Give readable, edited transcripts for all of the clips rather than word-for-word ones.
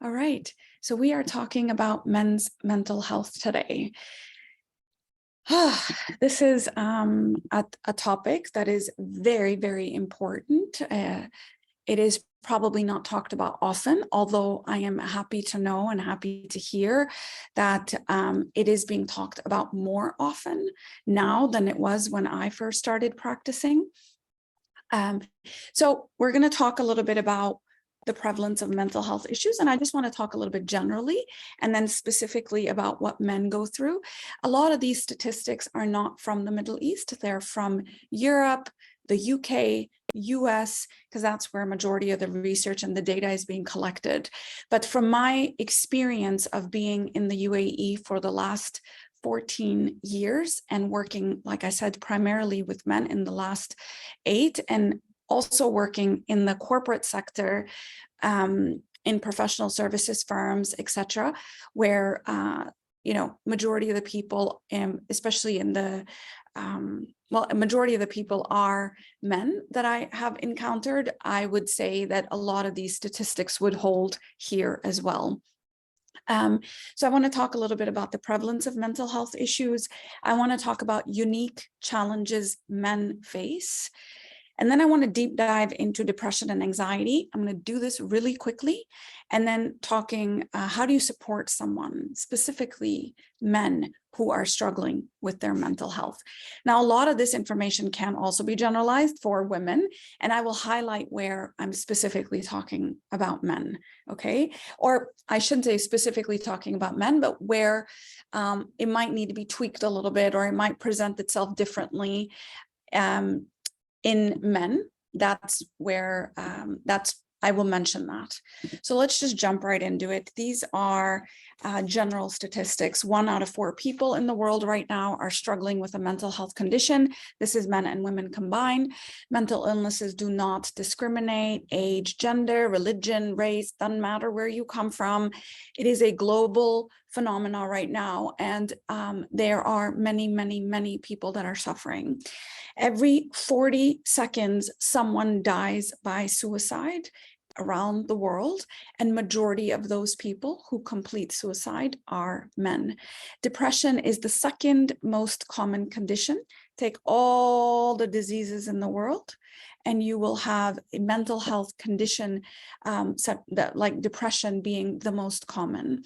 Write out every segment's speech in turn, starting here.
All right, so we are talking about men's mental health today. This is a topic that is very, very important. It is probably not talked about often, although I am happy to know and happy to hear that it is being talked about more often now than it was when I first started practicing. So we're going to talk a little bit about the prevalence of mental health issues. And I just want to talk a little bit generally and then specifically about what men go through. A lot of these statistics are not from the Middle East. They're from Europe, the UK, US, because that's where a majority of the research and the data is being collected. But from my experience of being in the UAE for the last 14 years and working, like I said, primarily with men in the last 8, and also working in the corporate sector, in professional services firms, etc., where majority of the people, especially in the a majority of the people are men that I have encountered. I would say that a lot of these statistics would hold here as well. So I want to talk a little bit about the prevalence of mental health issues. I want to talk about unique challenges men face. And then I want to deep dive into depression and anxiety. I'm going to do this really quickly. And then talking, how do you support someone, specifically men who are struggling with their mental health? Now, a lot of this information can also be generalized for women, and I will highlight where I'm specifically talking about men, okay? Or I shouldn't say specifically talking about men, but where it might need to be tweaked a little bit, or it might present itself differently. In men, that's where I will mention that. So let's just jump right into it. These are general statistics. 1 out of 4 people in the world right now are struggling with a mental health condition. This is men and women combined. Mental illnesses do not discriminate, age, gender, religion, race, doesn't matter where you come from. It is a global phenomenon right now, and there are many, many, many people that are suffering. Every 40 seconds, someone dies by suicide around the world, and majority of those people who complete suicide are men. Depression is the second most common condition. Take all the diseases in the world, and you will have a mental health condition like depression being the most common.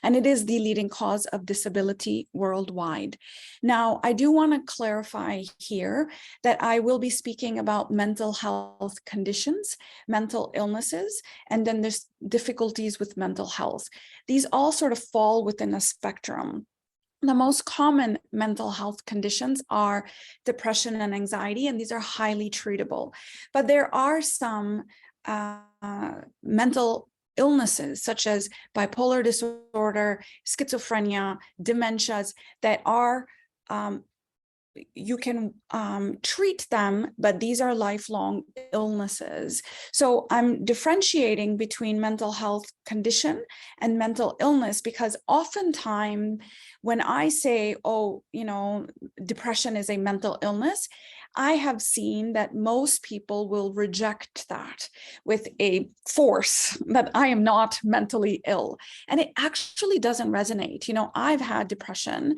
And it is the leading cause of disability worldwide. Now, I do want to clarify here that I will be speaking about mental health conditions, mental illnesses, and then there's difficulties with mental health. These all sort of fall within a spectrum. The most common mental health conditions are depression and anxiety, and these are highly treatable. But there are some mental illnesses such as bipolar disorder, schizophrenia, dementias that are, you can treat them, but these are lifelong illnesses. So I'm differentiating between mental health condition and mental illness, because oftentimes when I say, oh, depression is a mental illness, I have seen that most people will reject that with a force that I am not mentally ill. And it actually doesn't resonate. I've had depression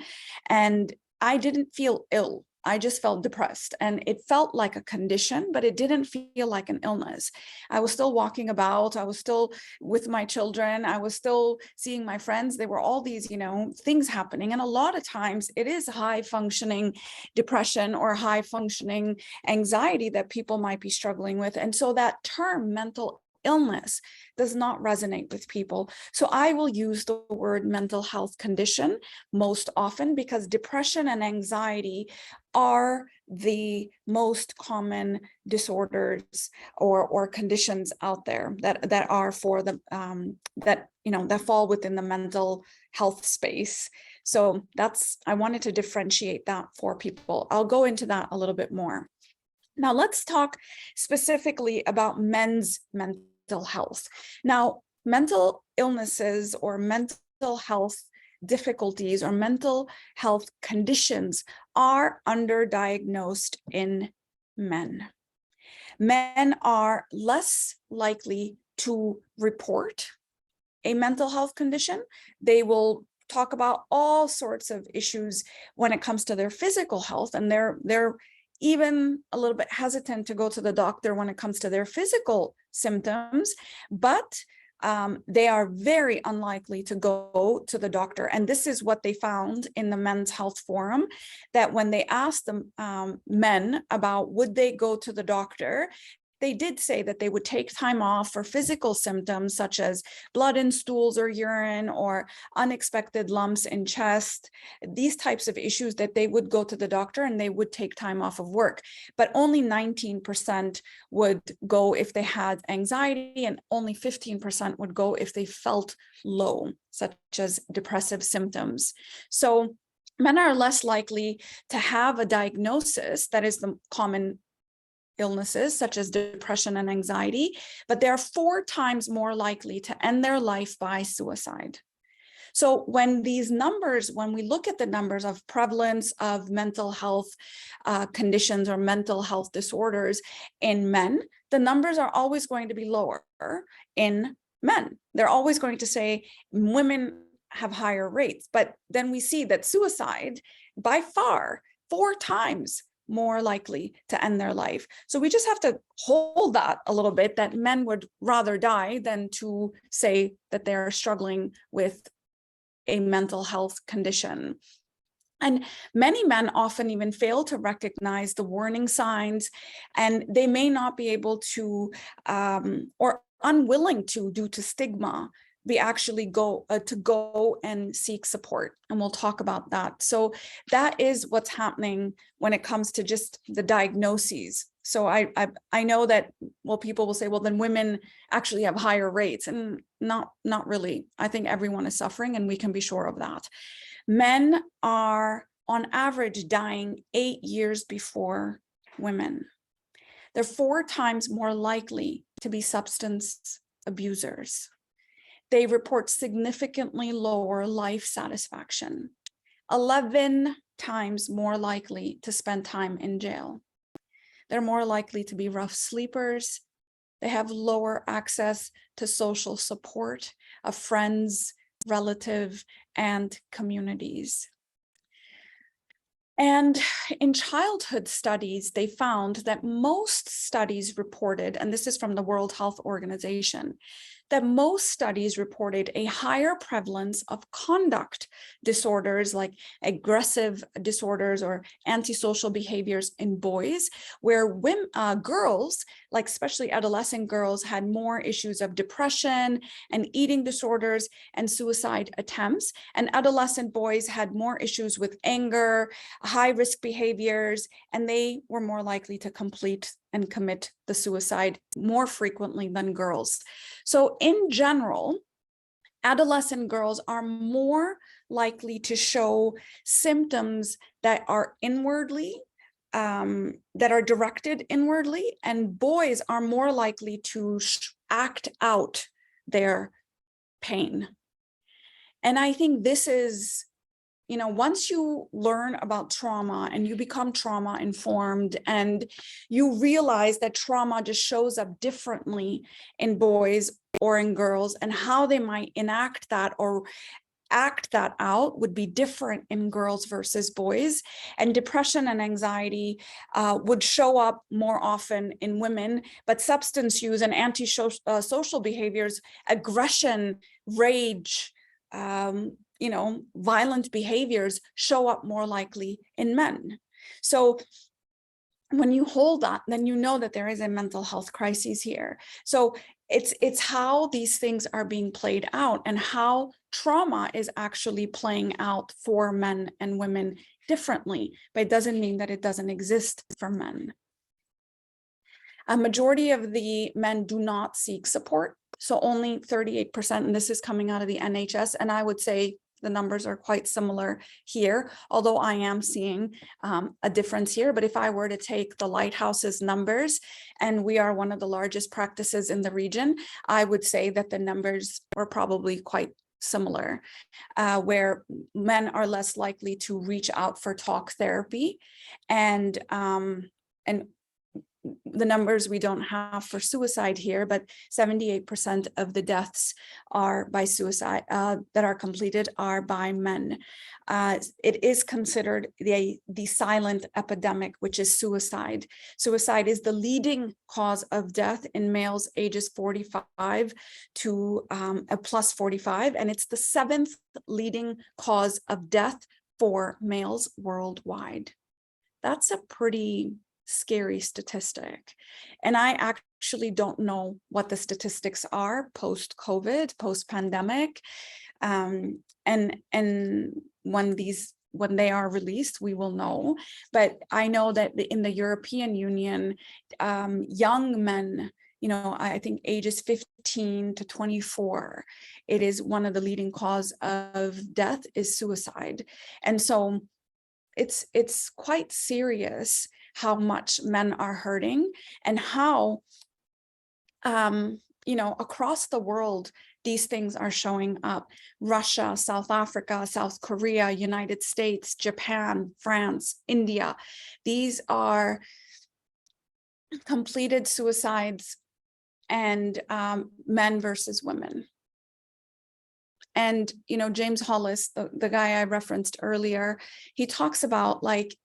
and I didn't feel ill. I just felt depressed, and it felt like a condition, but it didn't feel like an illness. I was still walking about. I was still with my children. I was still seeing my friends. There were all these, things happening. And a lot of times it is high functioning depression or high functioning anxiety that people might be struggling with. And so that term mental illness does not resonate with people. So I will use the word mental health condition most often, because depression and anxiety are the most common disorders or conditions out there that are for the that fall within the mental health space. So I wanted to differentiate that for people. I'll go into that a little bit more. Now let's talk specifically about men's mental health. Now, mental illnesses or mental health difficulties or mental health conditions are underdiagnosed in men. Men are less likely to report a mental health condition, they will talk about all sorts of issues when it comes to their physical health, and they're even a little bit hesitant to go to the doctor when it comes to their physical symptoms, but they are very unlikely to go to the doctor. And this is what they found in the Men's Health Forum, that when they asked the men about would they go to the doctor, they did say that they would take time off for physical symptoms such as blood in stools or urine or unexpected lumps in chest, these types of issues, that they would go to the doctor and they would take time off of work. But only 19% would go if they had anxiety, and only 15% would go if they felt low, such as depressive symptoms. So men are less likely to have a diagnosis that is the common illnesses such as depression and anxiety, but they're 4 times more likely to end their life by suicide. So when these numbers, when we look at the numbers of prevalence of mental health conditions or mental health disorders in men, the numbers are always going to be lower in men. They're always going to say women have higher rates, but then we see that suicide by far 4 times more likely to end their life. So we just have to hold that a little bit, that men would rather die than to say that they're struggling with a mental health condition. And many men often even fail to recognize the warning signs, and they may not be able to, or unwilling to, due to stigma, be actually go and seek support. And we'll talk about that. So that is what's happening when it comes to just the diagnoses. So I know that, well, people will say, well, then women actually have higher rates, and not really. I think everyone is suffering, and we can be sure of that. Men are on average dying 8 years before women. They're 4 times more likely to be substance abusers. They report significantly lower life satisfaction, 11 times more likely to spend time in jail. They're more likely to be rough sleepers. They have lower access to social support of friends, relatives, and communities. And in childhood studies, they found that most studies reported, and this is from the World Health Organization, that most studies reported a higher prevalence of conduct disorders like aggressive disorders or antisocial behaviors in boys, where girls, like especially adolescent girls, had more issues of depression and eating disorders and suicide attempts, and adolescent boys had more issues with anger, high-risk behaviors, and they were more likely to complete and commit the suicide more frequently than girls. So in general, adolescent girls are more likely to show symptoms that are inwardly, that are directed inwardly, and boys are more likely to act out their pain. And I think this is, once you learn about trauma and you become trauma informed, and you realize that trauma just shows up differently in boys or in girls, and how they might enact that or act that out would be different in girls versus boys. And depression and anxiety would show up more often in women, but substance use and antisocial behaviors, aggression, rage, violent behaviors show up more likely in men. So when you hold that, then you know that there is a mental health crisis here. So it's how these things are being played out, and how trauma is actually playing out for men and women differently, but it doesn't mean that it doesn't exist for men. A majority of the men do not seek support. So only 38%, and this is coming out of the NHS, and I would say the numbers are quite similar here, although I am seeing a difference here. But if I were to take the LightHouse's numbers, and we are one of the largest practices in the region, I would say that the numbers are probably quite similar, where men are less likely to reach out for talk therapy, and the numbers we don't have for suicide here, but 78% of the deaths are by suicide that are completed are by men. It is considered the silent epidemic, which is suicide. Suicide is the leading cause of death in males ages 45 to plus 45, and it's the 7th leading cause of death for males worldwide. That's a pretty scary statistic. And I actually don't know what the statistics are post-COVID, post-pandemic. And when they are released, we will know. But I know that in the European Union, young men, I think ages 15 to 24, it is one of the leading cause of death is suicide. And so it's quite serious how much men are hurting, and how, across the world, these things are showing up. Russia, South Africa, South Korea, United States, Japan, France, India. These are completed suicides and men versus women. And, James Hollis, the guy I referenced earlier, he talks about, like,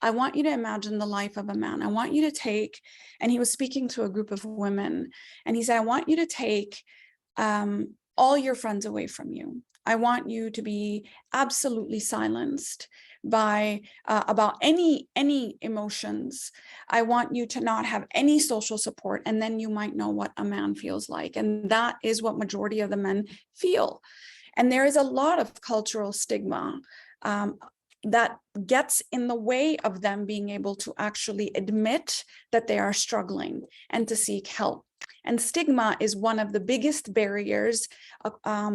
I want you to imagine the life of a man. I want you to take, and he was speaking to a group of women, and he said, I want you to take all your friends away from you. I want you to be absolutely silenced by about any emotions. I want you to not have any social support, and then you might know what a man feels like. And that is what majority of the men feel. And there is a lot of cultural stigma that gets in the way of them being able to actually admit that they are struggling and to seek help. And stigma is one of the biggest barriers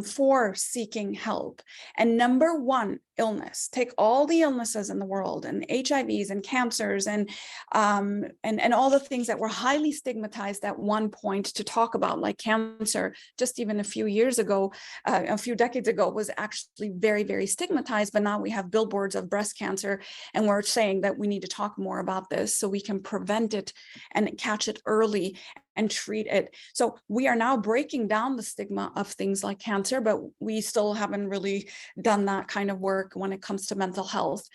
for seeking help. And number one illness, take all the illnesses in the world, and HIVs and cancers and all the things that were highly stigmatized at one point to talk about, like cancer, just even a few years ago, a few decades ago, was actually very, very stigmatized. But now we have billboards of breast cancer, and we're saying that we need to talk more about this so we can prevent it and catch it early and treat it. So we are now breaking down the stigma of things like cancer, but we still haven't really done that kind of work when it comes to mental health.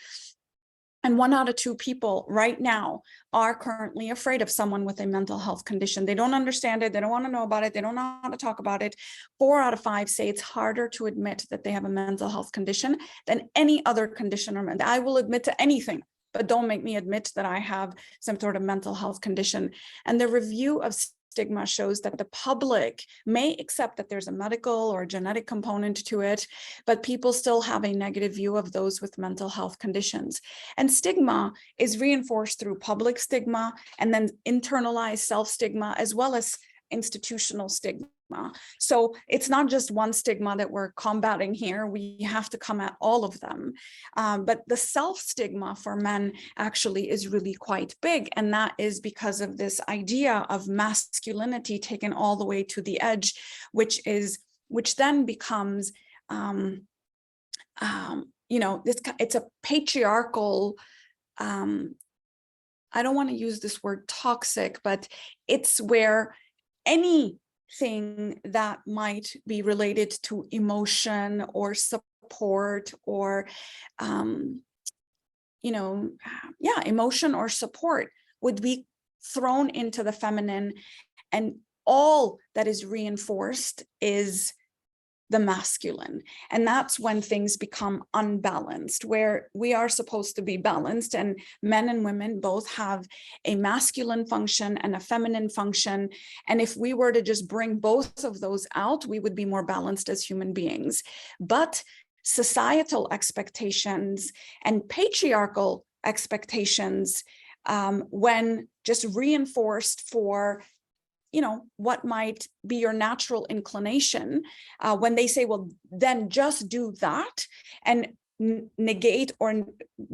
And 1 out of 2 people right now are currently afraid of someone with a mental health condition. They don't understand it. They don't want to know about it. They don't know how to talk about it. 4 out of 5 say it's harder to admit that they have a mental health condition than any other condition. I will admit to anything, but don't make me admit that I have some sort of mental health condition. And the review of stigma shows that the public may accept that there's a medical or genetic component to it, but people still have a negative view of those with mental health conditions. And stigma is reinforced through public stigma and then internalized self-stigma, as well as institutional stigma. So it's not just one stigma that we're combating here. We have to come at all of them. But the self-stigma for men actually is really quite big. And that is because of this idea of masculinity taken all the way to the edge, which then becomes, it's a patriarchal, I don't want to use this word toxic, but it's where anything that might be related to emotion or support or, emotion or support would be thrown into the feminine, and all that is reinforced is the masculine. And that's when things become unbalanced, where we are supposed to be balanced, and men and women both have a masculine function and a feminine function. And if we were to just bring both of those out, we would be more balanced as human beings. But societal expectations and patriarchal expectations, when just reinforced for what might be your natural inclination, when they say, well, then just do that and negate or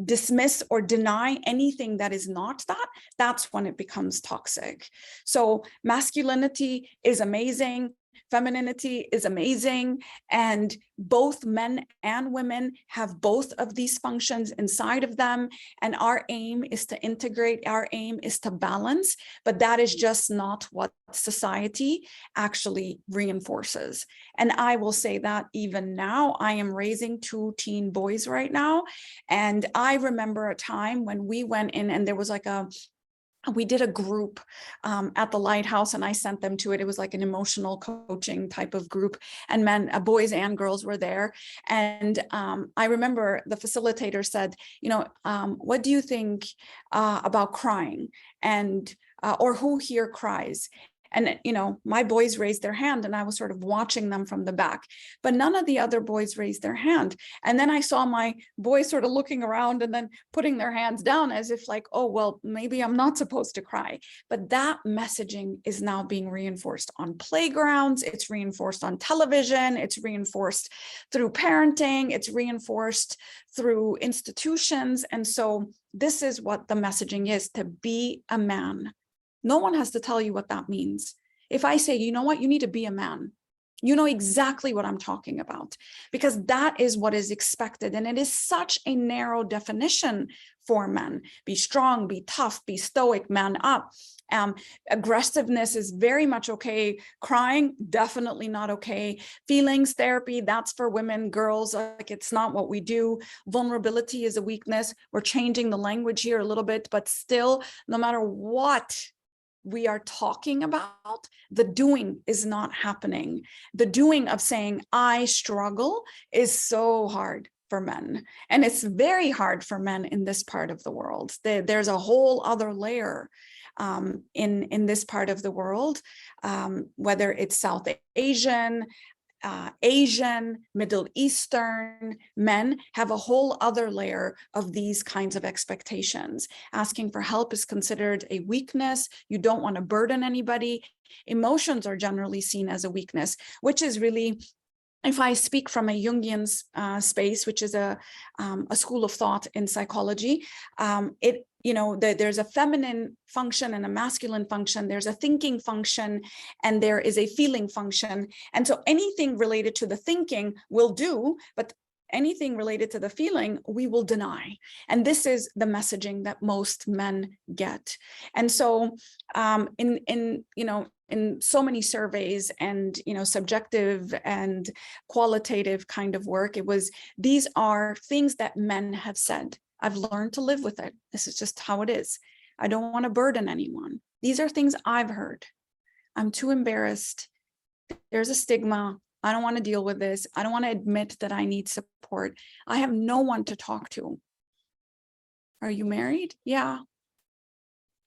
dismiss or deny anything that is not that, that's when it becomes toxic. So masculinity is amazing. Femininity is amazing, and both men and women have both of these functions inside of them, and our aim is to integrate, our aim is to balance, but that is just not what society actually reinforces. And I will say that even now, I am raising 2 teen boys right now, and I remember a time when we went in and there was like we did a group at the Lighthouse, and I sent them to it. It was like an emotional coaching type of group, and boys and girls were there. And I remember the facilitator said, you know, what do you think about crying? And or who here cries? And, you know, my boys raised their hand, and I was sort of watching them from the back, but none of the other boys raised their hand. And then I saw my boys sort of looking around and then putting their hands down as if like, oh, well, maybe I'm not supposed to cry. But that messaging is now being reinforced on playgrounds. It's reinforced on television. It's reinforced through parenting. It's reinforced through institutions. And so this is what the messaging is: to be a man. No one has to tell you what that means. If I say, you know what, you need to be a man, you know exactly what I'm talking about, because that is what is expected. And it is such a narrow definition for men. Be strong, be tough, be stoic, man up. Aggressiveness is very much okay. Crying, definitely not okay. Feelings therapy, that's for women, girls, like it's not what we do. Vulnerability is a weakness. We're changing the language here a little bit, but still, no matter what we are talking about, the doing is not happening. The doing of saying, I struggle, is so hard for men. And it's very hard for men in this part of the world. There's a whole other layer in this part of the world, whether it's South Asian, Asian, Middle Eastern men have a whole other layer of these kinds of expectations. Asking for help is considered a weakness. You don't want to burden anybody. Emotions are generally seen as a weakness, which is really, if I speak from a Jungian space, which is a school of thought in psychology, there's a feminine function and a masculine function. There's a thinking function and there is a feeling function. And so anything related to the thinking we'll do, but anything related to the feeling we will deny. And this is the messaging that most men get. And so in so many surveys and, subjective and qualitative kind of work, these are things that men have said. I've learned to live with it. This is just how it is. I don't want to burden anyone. These are things I've heard. I'm too embarrassed. There's a stigma. I don't want to deal with this. I don't want to admit that I need support. I have no one to talk to. Are you married? Yeah.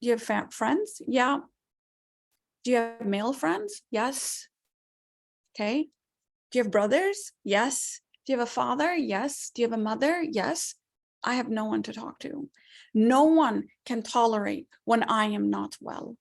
Do you have friends? Yeah. Do you have male friends? Yes. Okay. Do you have brothers? Yes. Do you have a father? Yes. Do you have a mother? Yes. I have no one to talk to. No one can tolerate when I am not well.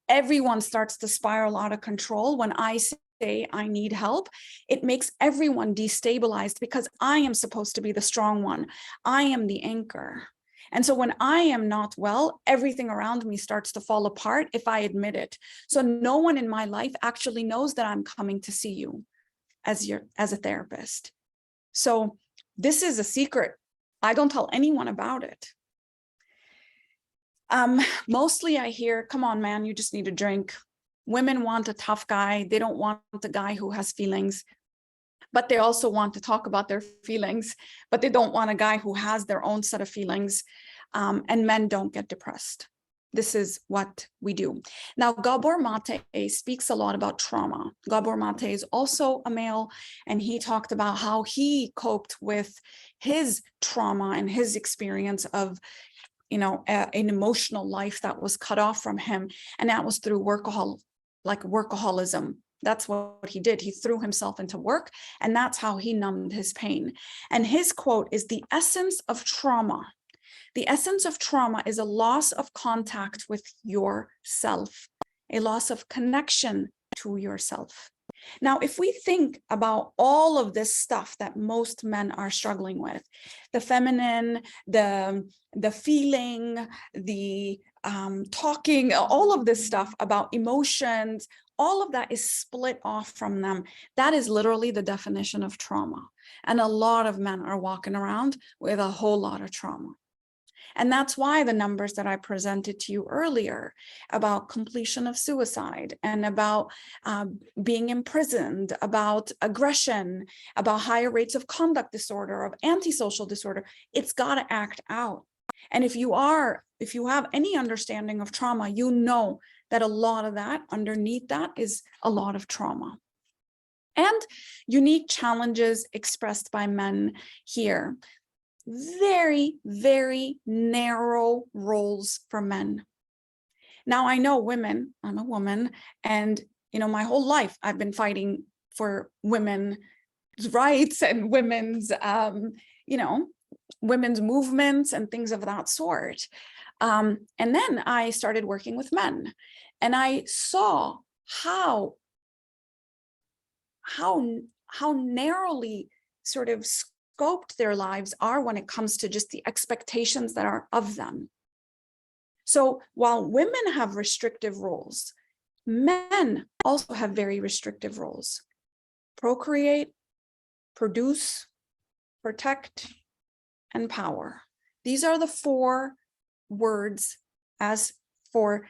Everyone starts to spiral out of control when I say I need help. It makes everyone destabilized because I am supposed to be the strong one. I am the anchor. And so when I am not well, everything around me starts to fall apart if I admit it. So no one in my life actually knows that I'm coming to see you as a therapist. So this is a secret. I don't tell anyone about it. Mostly I hear, come on, man, you just need a drink. Women want a tough guy. They don't want a guy who has feelings, but they also want to talk about their feelings, but they don't want a guy who has their own set of feelings. And men don't get depressed. This is what we do. Now, Gabor Mate speaks a lot about trauma. Gabor Mate is also a male, and he talked about how he coped with his trauma and his experience of, an emotional life that was cut off from him. And that was through workaholism. That's what he did. He threw himself into work, and that's how he numbed his pain. And his quote is, the essence of trauma is a loss of contact with yourself, a loss of connection to yourself. Now, if we think about all of this stuff that most men are struggling with, the feminine, the feeling, the talking, all of this stuff about emotions, all of that is split off from them. That is literally the definition of trauma. And a lot of men are walking around with a whole lot of trauma. And that's why the numbers that I presented to you earlier about completion of suicide and about being imprisoned, about aggression, about higher rates of conduct disorder, of antisocial disorder, it's got to act out. And if you have any understanding of trauma, you know that a lot of that, underneath that, is a lot of trauma. And unique challenges expressed by men here. Very, very narrow roles for men. Now, I know women, I'm a woman, and my whole life I've been fighting for women's rights and women's women's movements and things of that sort. And then I started working with men, and I saw how narrowly sort of scoped their lives are when it comes to just the expectations that are of them. So while women have restrictive roles, men also have very restrictive roles. Procreate, produce, protect, and power. These are the 4 words as per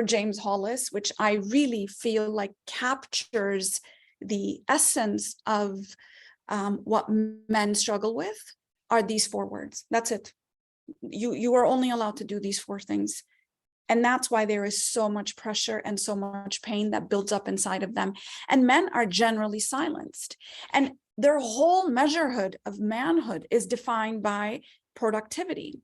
James Hollis, which I really feel like captures the essence of what men struggle with, are these 4 words. That's it. You are only allowed to do these 4 things. And that's why there is so much pressure and so much pain that builds up inside of them. And men are generally silenced. And their whole measurehood of manhood is defined by productivity.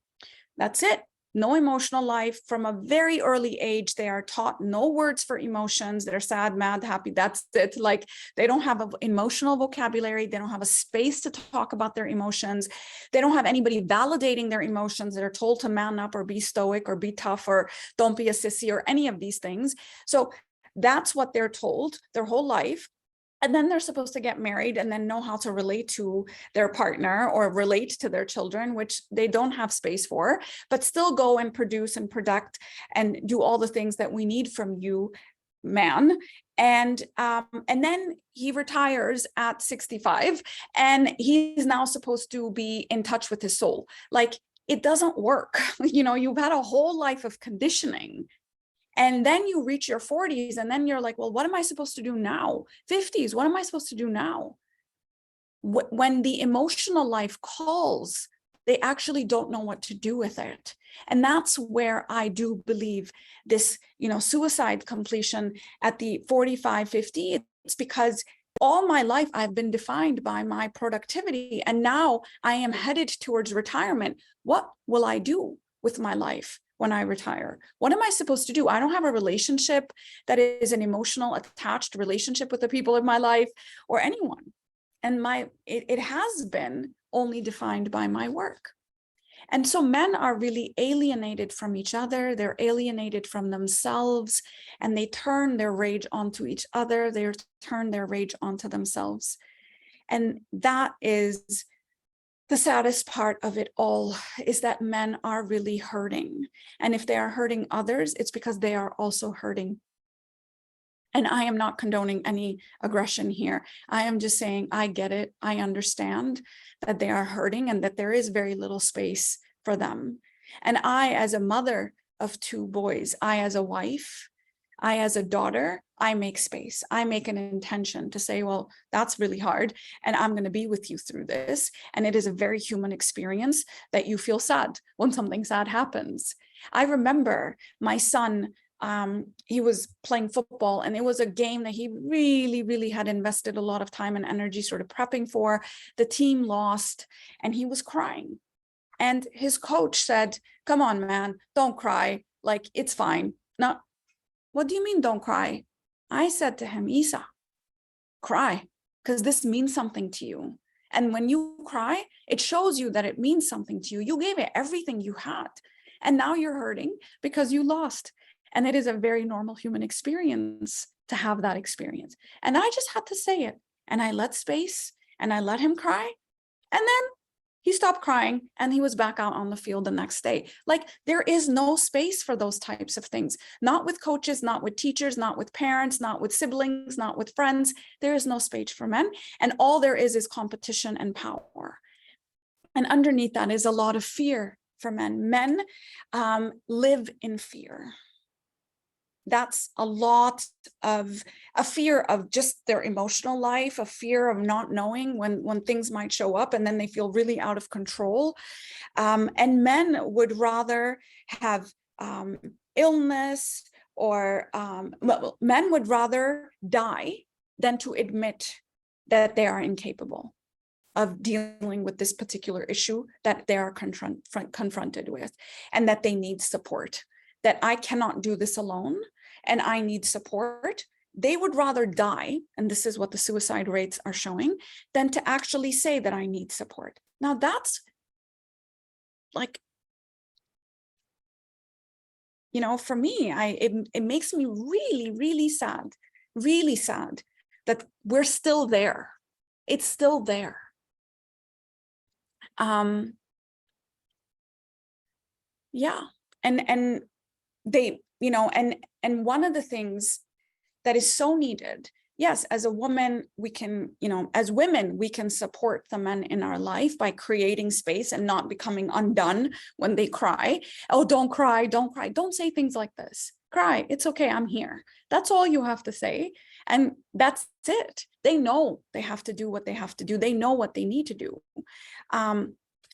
That's it. No emotional life. From a very early age, they are taught no words for emotions. They're sad, mad, happy. That's it. Like, they don't have an emotional vocabulary. They don't have a space to talk about their emotions. They don't have anybody validating their emotions. They're told to man up or be stoic or be tough or don't be a sissy or any of these things. So that's what they're told their whole life. And then they're supposed to get married and then know how to relate to their partner or relate to their children, which they don't have space for, but still go and produce and product and do all the things that we need from you, man. And then he retires at 65, and he's now supposed to be in touch with his soul. Like, it doesn't work. You've had a whole life of conditioning. And then you reach your 40s, and then you're like, well, what am I supposed to do now? 50s, what am I supposed to do now? When the emotional life calls, they actually don't know what to do with it. And that's where I do believe this, suicide completion at the 45, 50, it's because all my life I've been defined by my productivity, and now I am headed towards retirement. What will I do with my life when I retire? What am I supposed to do? I don't have a relationship that is an emotional attached relationship with the people in my life or anyone. And it has been only defined by my work. And so men are really alienated from each other. They're alienated from themselves, and they turn their rage onto each other. They turn their rage onto themselves. And that is the saddest part of it all, is that men are really hurting. And if they are hurting others, it's because they are also hurting. And I am not condoning any aggression here. I am just saying, I get it. I understand that they are hurting and that there is very little space for them. And I, as a mother of 2 boys, I, as a wife, I, as a daughter, I make space. I make an intention to say, well, that's really hard, and I'm going to be with you through this. And it is a very human experience that you feel sad when something sad happens. I remember my son, he was playing football, and it was a game that he really, really had invested a lot of time and energy sort of prepping for. The team lost, and he was crying. And his coach said, come on, man, don't cry. Like, it's fine. No. What do you mean, don't cry? I said to him, Isa, cry, because this means something to you. And when you cry, it shows you that it means something to you. You gave it everything you had, and now you're hurting because you lost. And it is a very normal human experience to have that experience. And I just had to say it. And I let space, and I let him cry. And then he stopped crying and he was back out on the field the next day. Like, there is no space for those types of things, not with coaches, not with teachers, not with parents, not with siblings, not with friends. There is no space for men. And all there is competition and power. And underneath that is a lot of fear for men. Men live in fear. That's a lot of a fear of just their emotional life, a fear of not knowing when things might show up, and then they feel really out of control. And men would rather have illness, or men would rather die than to admit that they are incapable of dealing with this particular issue that they are confronted with, and that they need support, that I cannot do this alone and I need support. They would rather die, and this is what the suicide rates are showing, than to actually say that I need support. Now that's like, you know, for me, it makes me really, really sad that we're still there. It's still there. Yeah, and they, you know, and one of the things that is so needed, yes, as a woman, we can, you know, as women, we can support the men in our life by creating space and not becoming undone when they cry. Oh, don't cry, don't cry. Don't say things like this. Cry, it's okay, I'm here. That's all you have to say. And that's it. They know they have to do what they have to do. They know what they need to do.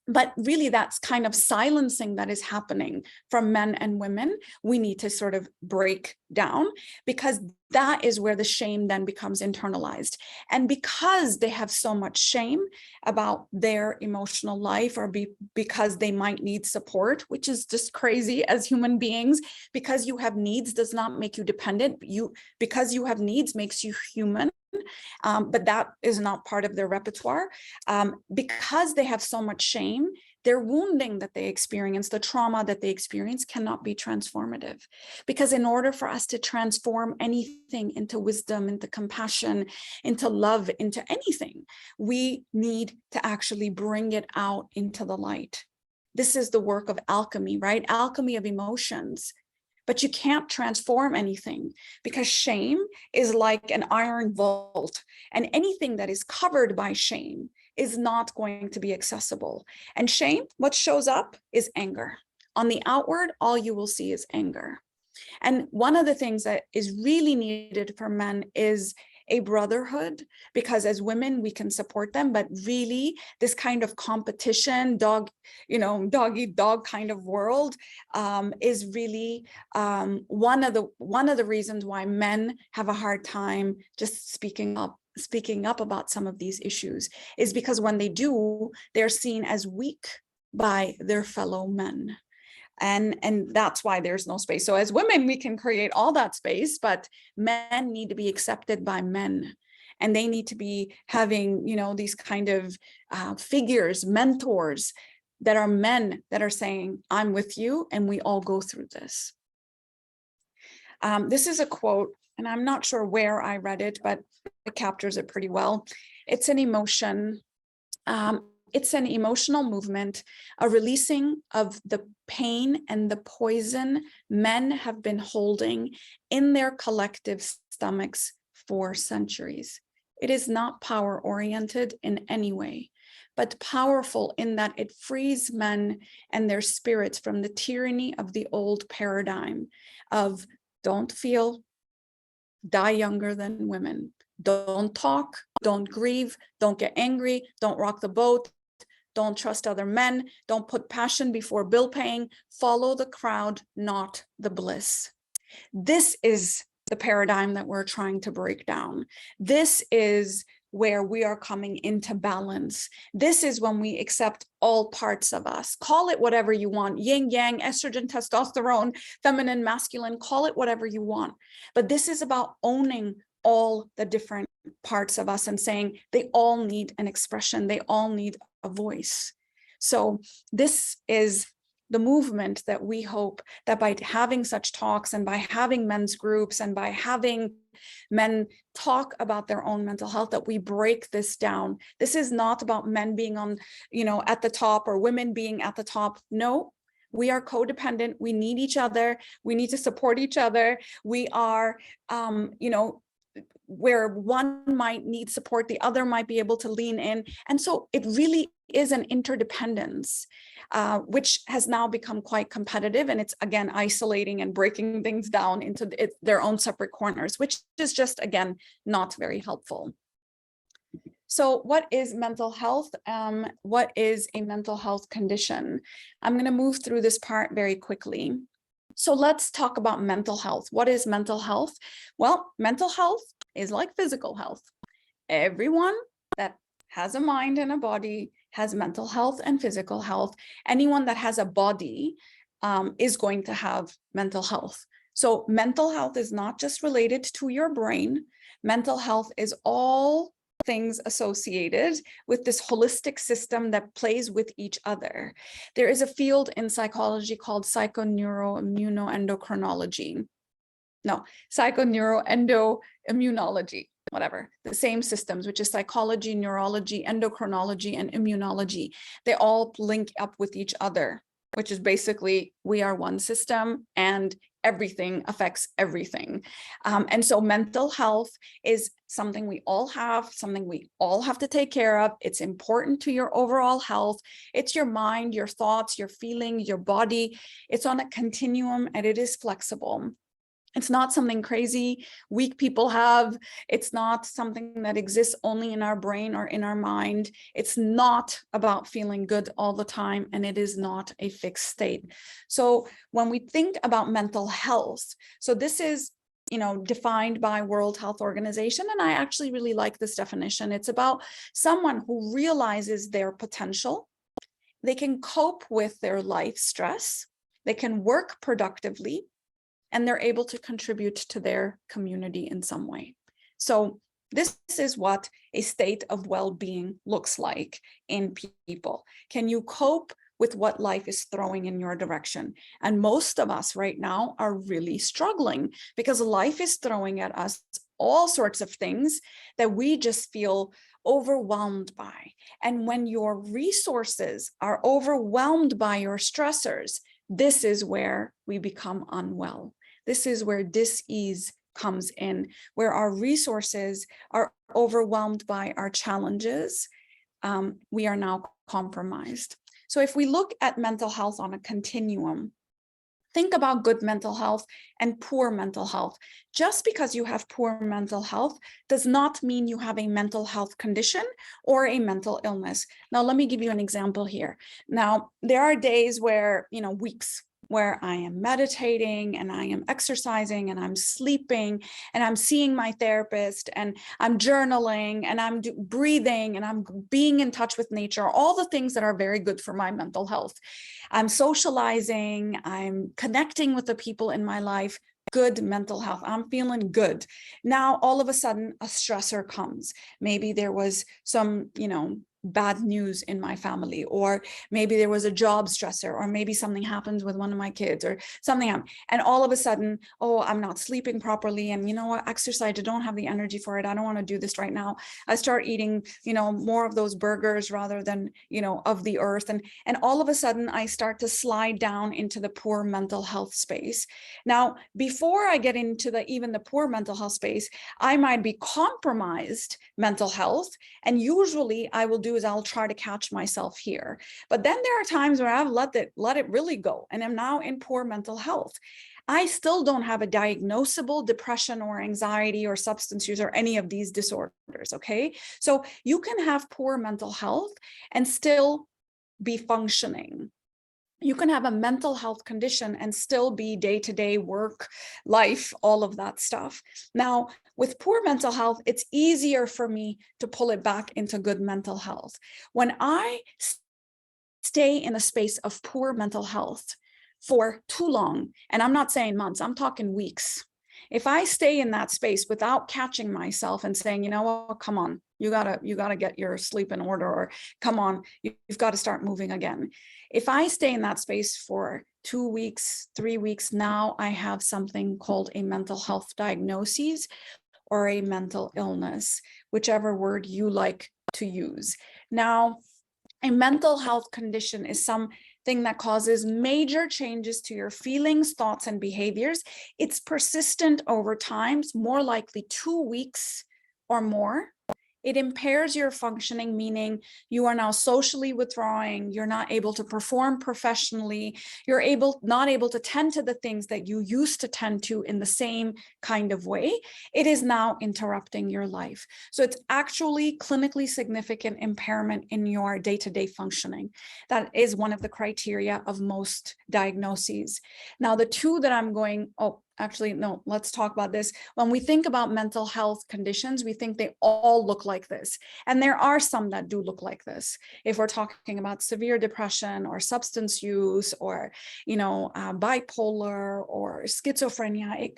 But really, that's kind of silencing that is happening from men and women. We need to sort of break down, because that is where the shame then becomes internalized. And because they have so much shame about their emotional life, or because they might need support, which is just crazy as human beings, because you have needs does not make you dependent. Because you have needs makes you human. But that is not part of their repertoire. Because they have so much shame, their wounding that they experience, the trauma that they experience, cannot be transformative. Because in order for us to transform anything into wisdom, into compassion, into love, into anything, we need to actually bring it out into the light. This is the work of alchemy, right? Alchemy of emotions. But you can't transform anything, because shame is like an iron vault, and anything that is covered by shame is not going to be accessible. And shame, what shows up is anger. On the outward, all you will see is anger. And one of the things that is really needed for men is a brotherhood, because as women we can support them, but really this kind of competition, dog eat dog kind of world is really one of the reasons why men have a hard time just speaking up about some of these issues, is because when they do, they're seen as weak by their fellow men. And that's why there's no space. So as women, we can create all that space, but men need to be accepted by men. And they need to be having, you know, these kind of figures, mentors that are men that are saying, I'm with you, and we all go through this. This is a quote, and I'm not sure where I read it, but it captures it pretty well. It's an emotion. It's an emotional movement, a releasing of the pain and the poison men have been holding in their collective stomachs for centuries. It is not power-oriented in any way, but powerful in that it frees men and their spirits from the tyranny of the old paradigm of don't feel, die younger than women, don't talk, don't grieve, don't get angry, don't rock the boat, don't trust other men, don't put passion before bill paying, follow the crowd, not the bliss. This is the paradigm that we're trying to break down. This is where we are coming into balance. This is when we accept all parts of us. Call it whatever you want, yin, yang, estrogen, testosterone, feminine, masculine, call it whatever you want. But this is about owning all the different parts of us and saying they all need an expression, they all need a voice. So this is the movement that we hope that by having such talks and by having men's groups and by having men talk about their own mental health, that we break this down. This is not about men being on, at the top or women being at the top. No, we are codependent. We need each other. We need to support each other. We are, where one might need support, the other might be able to lean in. And so it really is an interdependence, which has now become quite competitive. And it's, again, isolating and breaking things down into their own separate corners, which is just, again, not very helpful. So what is mental health? What is a mental health condition? I'm going to move through this part very quickly. So let's talk about mental health. What is mental health? Well, mental health is like physical health. Everyone that has a mind and a body has mental health and physical health. Anyone that has a body is going to have mental health. So mental health is not just related to your brain. Mental health is all things associated with this holistic system that plays with each other. There is a field in psychology called psychoneuroimmunoendocrinology. No, psychoneuroendoimmunology, whatever, the same systems, which is psychology, neurology, endocrinology, and immunology. They all link up with each other, which is basically we are one system and everything affects everything. And so mental health is something we all have, something we all have to take care of. It's important to your overall health. It's your mind, your thoughts, your feelings, your body. It's on a continuum and it is flexible. It's not something crazy weak people have. It's not something that exists only in our brain or in our mind. It's not about feeling good all the time, and it is not a fixed state. So when we think about mental health, so this is, defined by World Health Organization, and I actually really like this definition. It's about someone who realizes their potential. They can cope with their life stress. They can work productively, and they're able to contribute to their community in some way. So this is what a state of well-being looks like in people. Can you cope with what life is throwing in your direction? And most of us right now are really struggling because life is throwing at us all sorts of things that we just feel overwhelmed by. And when your resources are overwhelmed by your stressors, this is where we become unwell. This is where dis-ease comes in, where our resources are overwhelmed by our challenges. We are now compromised. So if we look at mental health on a continuum, think about good mental health and poor mental health. Just because you have poor mental health does not mean you have a mental health condition or a mental illness. Now, let me give you an example here. Now, there are days where, weeks, where I am meditating and I am exercising and I'm sleeping and I'm seeing my therapist and I'm journaling and I'm breathing and I'm being in touch with nature, all the things that are very good for my mental health. I'm socializing, I'm connecting with the people in my life. Good mental health. I'm feeling good. Now, all of a sudden, a stressor comes. Maybe there was some, bad news in my family, or maybe there was a job stressor, or maybe something happens with one of my kids or something. And all of a sudden, oh, I'm not sleeping properly. And you know what? Exercise, I don't have the energy for it. I don't want to do this right now. I start eating, more of those burgers rather than, of the earth. And all of a sudden I start to slide down into the poor mental health space. Now, before I get into even the poor mental health space, I might be compromised mental health. And usually I will do is I'll try to catch myself here. But then there are times where I've let it really go and I'm now in poor mental health. I still don't have a diagnosable depression or anxiety or substance use or any of these disorders, okay? So you can have poor mental health and still be functioning. You can have a mental health condition and still be day-to-day work, life, all of that stuff. Now, with poor mental health, it's easier for me to pull it back into good mental health. When I stay in a space of poor mental health for too long, and I'm not saying months, I'm talking weeks, If I stay in that space without catching myself and saying, you know what, come on, you gotta get your sleep in order, or come on, you've got to start moving again. If I stay in that space for 2 weeks, 3 weeks, now I have something called a mental health diagnosis or a mental illness, whichever word you like to use. Now, a mental health condition is something that causes major changes to your feelings, thoughts, and behaviors. It's persistent over time, more likely 2 weeks or more. It impairs your functioning, meaning you are now socially withdrawing, you're not able to perform professionally, you're not able to tend to the things that you used to tend to in the same kind of way. It is now interrupting your life. So it's actually clinically significant impairment in your day-to-day functioning. That is one of the criteria of most diagnoses. Now, the two that I'm going, actually, no, let's talk about this. When we think about mental health conditions, we think they all look like this. And there are some that do look like this. If we're talking about severe depression or substance use or, bipolar or schizophrenia,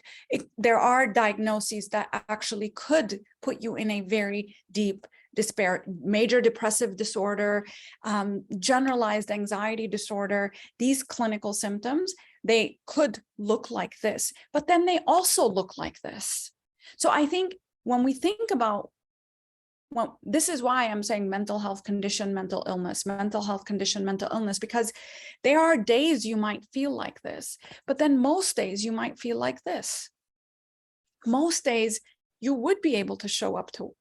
there are diagnoses that actually could put you in a very deep despair. Major depressive disorder, generalized anxiety disorder, these clinical symptoms, they could look like this, but then they also look like this. So I think when we think about, well, this is why I'm saying mental health condition, mental illness, mental health condition, mental illness, because there are days you might feel like this, but then most days you might feel like this. Most days you would be able to show up to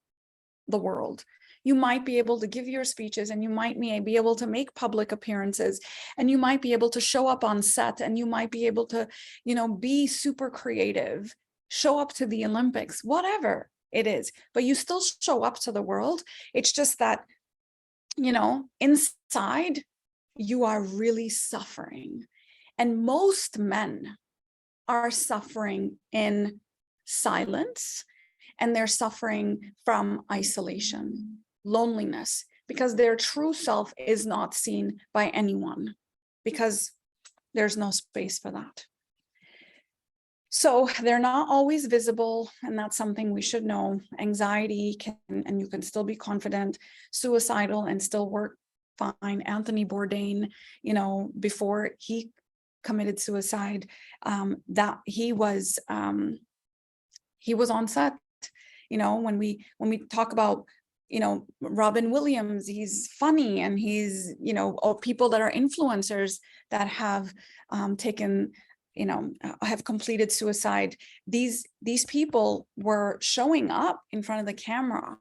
the world. You might be able to give your speeches, and you might be able to make public appearances, and you might be able to show up on set, and you might be able to, be super creative, show up to the Olympics, whatever it is, but you still show up to the world. It's just that, inside you are really suffering. And most men are suffering in silence, and they're suffering from isolation, loneliness, because their true self is not seen by anyone, because there's no space for that. So they're not always visible, and that's something we should know. Anxiety can, and you can still be confident, suicidal and still work fine. Anthony Bourdain, before he committed suicide, that he was on set. When we talk about, Robin Williams, he's funny, and he's, people that are influencers that have taken, have completed suicide. These people were showing up in front of the camera,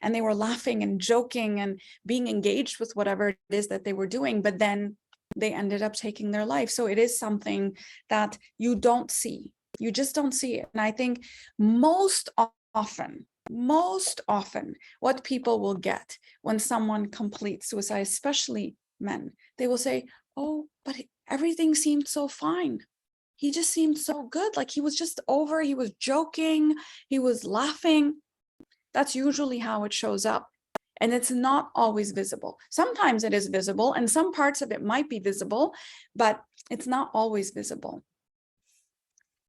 and they were laughing and joking and being engaged with whatever it is that they were doing, but then they ended up taking their life. So it is something that you don't see. You just don't see it. And I think most often, what people will get when someone completes suicide, especially men, they will say, oh, but everything seemed so fine. He just seemed so good. Like he was just over, he was joking, he was laughing. That's usually how it shows up. And it's not always visible. Sometimes it is visible, and some parts of it might be visible, but it's not always visible.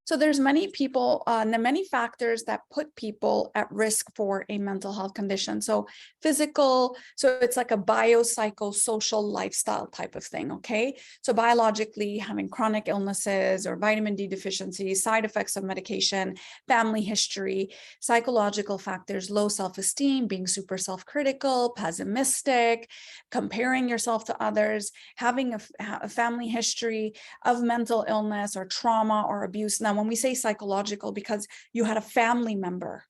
So there's many people, many factors that put people at risk for a mental health condition. So physical, so it's like a biopsychosocial lifestyle type of thing, okay? So biologically, having chronic illnesses or vitamin D deficiency, side effects of medication, family history, psychological factors, low self-esteem, being super self-critical, pessimistic, comparing yourself to others, having a family history of mental illness or trauma or abuse. Now, when we say psychological, because you had a family member,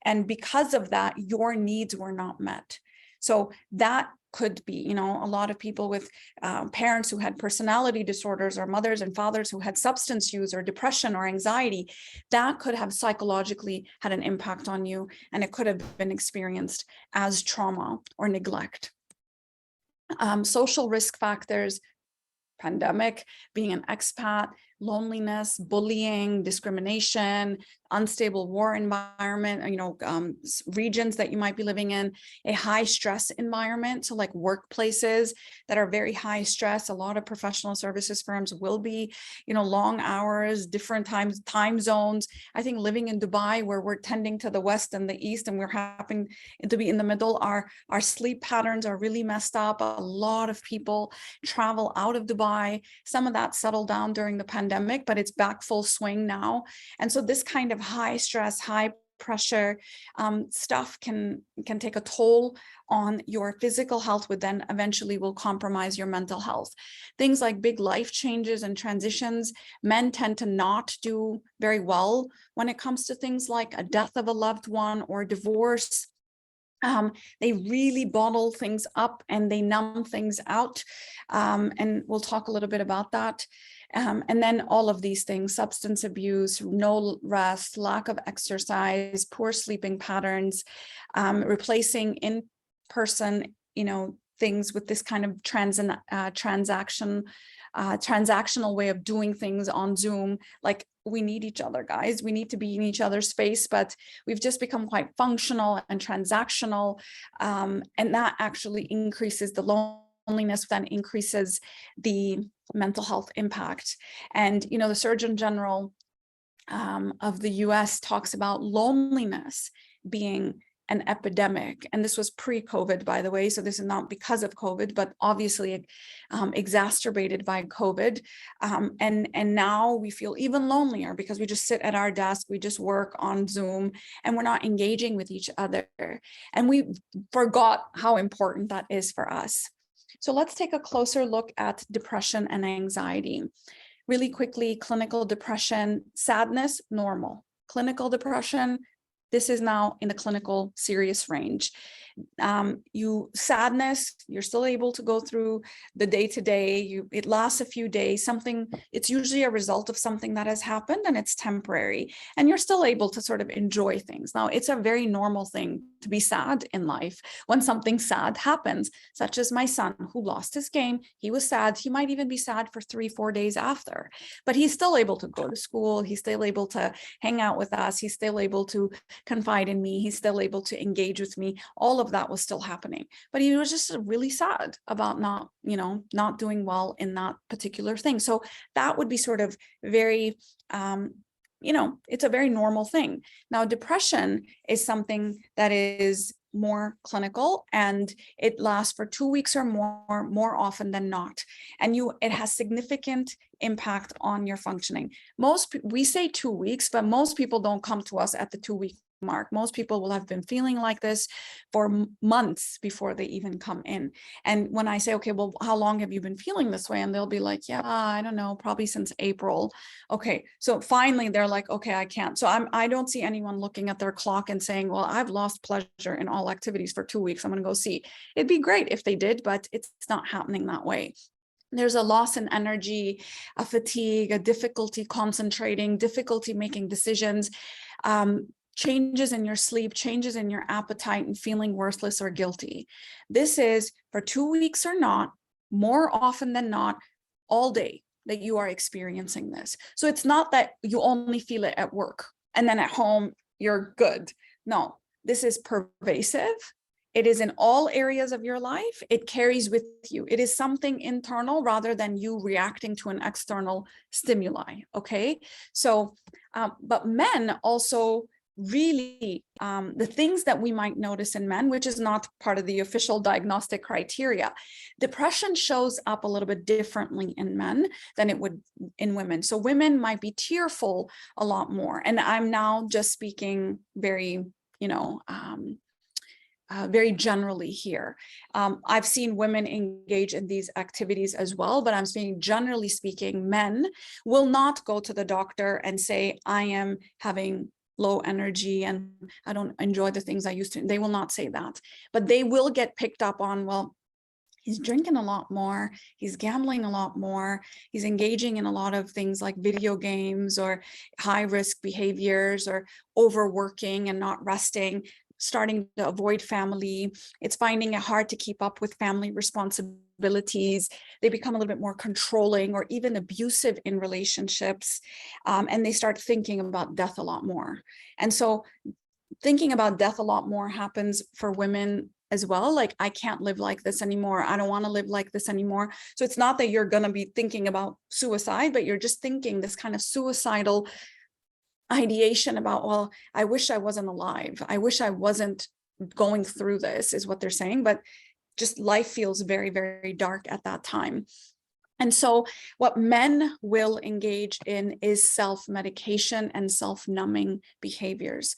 and because of that, your needs were not met. So that could be, a lot of people with parents who had personality disorders, or mothers and fathers who had substance use or depression or anxiety, that could have psychologically had an impact on you, and it could have been experienced as trauma or neglect. Social risk factors, pandemic, being an expat, loneliness, bullying, discrimination, unstable war environment, regions that you might be living in, a high stress environment. So like workplaces that are very high stress, a lot of professional services firms will be, long hours, different time zones. I think living in Dubai, where we're tending to the west and the east, and we're happen to be in the middle, our sleep patterns are really messed up. A lot of people travel out of Dubai. Some of that settled down during the pandemic, but it's back full swing now. And so this kind of high stress, high pressure stuff can take a toll on your physical health, which then eventually will compromise your mental health. Things like big life changes and transitions, men tend to not do very well when it comes to things like a death of a loved one or divorce. They really bottle things up and they numb things out. And we'll talk a little bit about that. And then all of these things, substance abuse, no rest, lack of exercise, poor sleeping patterns, replacing in-person, things with this kind of transactional way of doing things on Zoom. Like, we need each other, guys. We need to be in each other's space, but we've just become quite functional and transactional. And that actually increases the loneliness, then increases the mental health impact. And, the Surgeon General of the US talks about loneliness being an epidemic. And this was pre-COVID, by the way. So this is not because of COVID, but obviously exacerbated by COVID. And now we feel even lonelier because we just sit at our desk, we just work on Zoom, and we're not engaging with each other. And we forgot how important that is for us. So let's take a closer look at depression and anxiety. Really quickly, clinical depression, sadness, normal. Clinical depression, this is now in the clinical serious range. Sadness, you're still able to go through the day-to-day. It lasts a few days. It's usually a result of something that has happened, and it's temporary. And you're still able to sort of enjoy things. Now, it's a very normal thing to be sad in life when something sad happens, such as my son who lost his game. He was sad. He might even be sad for 3-4 days after, but he's still able to go to school. He's still able to hang out with us. He's still able to confide in me. He's still able to engage with me. All of that was still happening, but he was just really sad about not doing well in that particular thing. So that would be sort of very, it's a very normal thing. Now, depression is something that is more clinical, and it lasts for 2 weeks or more often than not. And it has significant impact on your functioning. We say 2 weeks, but most people don't come to us at the 2-week mark. Most people will have been feeling like this for months before they even come in. And when I say, okay, well, how long have you been feeling this way? And they'll be like, yeah, I don't know, probably since April. Okay. So finally they're like, okay, I can't. So I don't see anyone looking at their clock and saying, well, I've lost pleasure in all activities for 2 weeks. I'm going to go see. It'd be great if they did, but it's not happening that way. There's a loss in energy, a fatigue, a difficulty concentrating, difficulty making decisions, changes in your sleep, changes in your appetite, and feeling worthless or guilty. This is for 2 weeks or not, more often than not, all day that you are experiencing this. So it's not that you only feel it at work and then at home you're good. No, this is pervasive. It is in all areas of your life. It carries with you. It is something internal rather than you reacting to an external stimuli. Okay. So, but men also really, the things that we might notice in men, which is not part of the official diagnostic criteria, depression shows up a little bit differently in men than it would in women. So women might be tearful a lot more. And I'm now just speaking very, very generally here. I've seen women engage in these activities as well, but I'm saying generally speaking, men will not go to the doctor and say, I am having low energy and I don't enjoy the things I used to. They will not say that, but they will get picked up on, well, he's drinking a lot more, he's gambling a lot more, he's engaging in a lot of things like video games or high risk behaviors or overworking and not resting, starting to avoid family. It's finding it hard to keep up with family responsibilities. responsibilities. They become a little bit more controlling or even abusive in relationships. And they start thinking about death a lot more. And so thinking about death a lot more happens for women as well. Like, I can't live like this anymore. I don't want to live like this anymore. So it's not that you're going to be thinking about suicide, but you're just thinking this kind of suicidal ideation about, well, I wish I wasn't alive. I wish I wasn't going through this, is what they're saying. But just life feels very, very dark at that time. And so what men will engage in is self-medication and self-numbing behaviors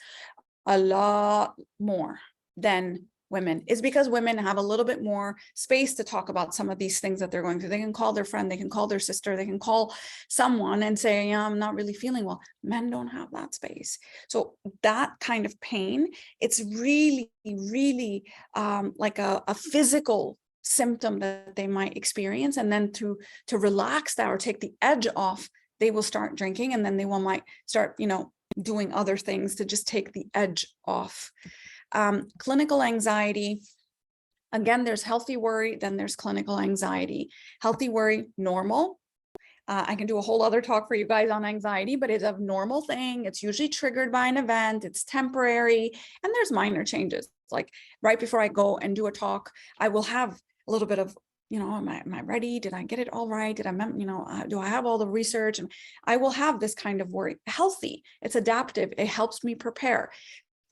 a lot more than women. Is because women have a little bit more space to talk about some of these things that they're going through. They can call their friend, they can call their sister, they can call someone and say, yeah, I'm not really feeling well. Men don't have that space. So that kind of pain, it's really, really like a physical symptom that they might experience. And then to relax that or take the edge off, they will start drinking, and then they might start, doing other things to just take the edge off. Clinical anxiety, again, there's healthy worry, then there's clinical anxiety. Healthy worry, normal. I can do a whole other talk for you guys on anxiety, but it's a normal thing. It's usually triggered by an event, it's temporary, and there's minor changes. Like right before I go and do a talk, I will have a little bit of, am I ready? Did I get it all right? Did I, do I have all the research? And I will have this kind of worry. Healthy, it's adaptive, it helps me prepare.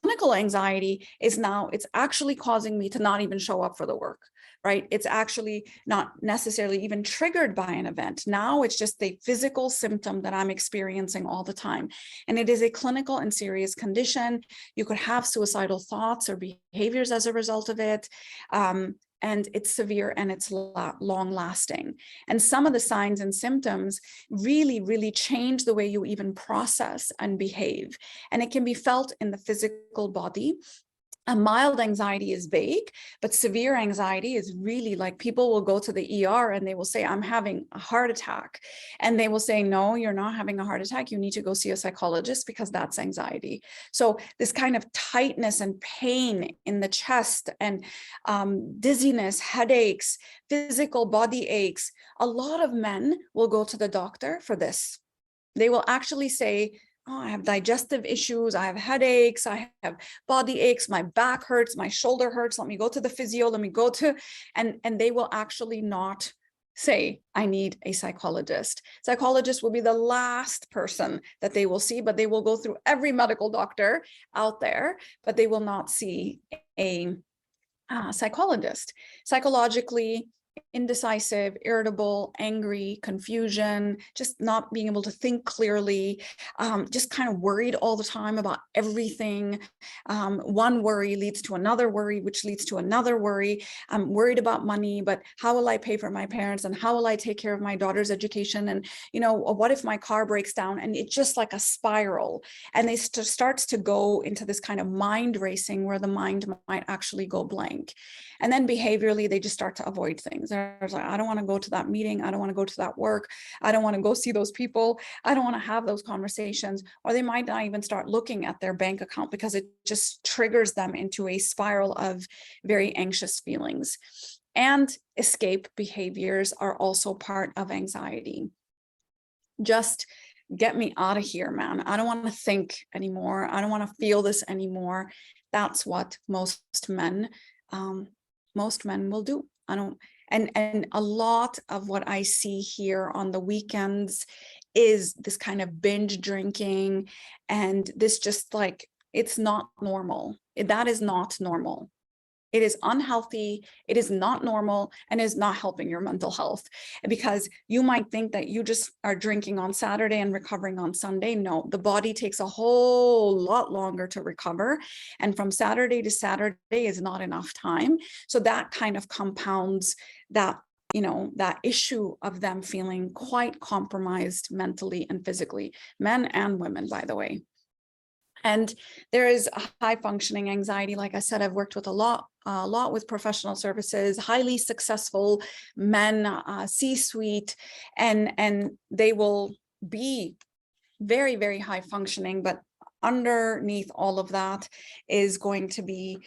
Clinical anxiety is now, it's actually causing me to not even show up for the work, right? It's actually not necessarily even triggered by an event. Now it's just a physical symptom that I'm experiencing all the time. And it is a clinical and serious condition. You could have suicidal thoughts or behaviors as a result of it. And it's severe and it's long lasting. And some of the signs and symptoms really, really change the way you even process and behave. And it can be felt in the physical body. A mild anxiety is vague, but severe anxiety is really like, people will go to the ER and they will say, I'm having a heart attack. And they will say, no, you're not having a heart attack. You need to go see a psychologist because that's anxiety. So this kind of tightness and pain in the chest and dizziness, headaches, physical body aches. A lot of men will go to the doctor for this. They will actually say, oh, I have digestive issues, I have headaches, I have body aches, my back hurts, my shoulder hurts, let me go to the physio, let me go to, and they will actually not say, I need a psychologist. Psychologist will be the last person that they will see, but they will go through every medical doctor out there, but they will not see a psychologist. Psychologically, indecisive, irritable, angry, confusion, just not being able to think clearly, just kind of worried all the time about everything. One worry leads to another worry, which leads to another worry. I'm worried about money, but how will I pay for my parents? And how will I take care of my daughter's education? And, what if my car breaks down? And it's just like a spiral. And they starts to go into this kind of mind racing where the mind might actually go blank. And then behaviorally, they just start to avoid things. They're like, I don't want to go to that meeting. I don't want to go to that work. I don't want to go see those people. I don't want to have those conversations. Or they might not even start looking at their bank account because it just triggers them into a spiral of very anxious feelings. And escape behaviors are also part of anxiety. Just get me out of here, man. I don't want to think anymore. I don't want to feel this anymore. That's what most men will do. And a lot of what I see here on the weekends is this kind of binge drinking, and this just like, it's not normal. That is not normal. It is unhealthy, it is not normal, and is not helping your mental health. Because you might think that you just are drinking on Saturday and recovering on Sunday. No, the body takes a whole lot longer to recover. And from Saturday to Saturday is not enough time. So that kind of compounds that, that issue of them feeling quite compromised mentally and physically, men and women, by the way. And there is a high functioning anxiety. Like I said, I've worked with a lot with professional services, highly successful men, C-suite, and they will be very, very high functioning, but underneath all of that is going to be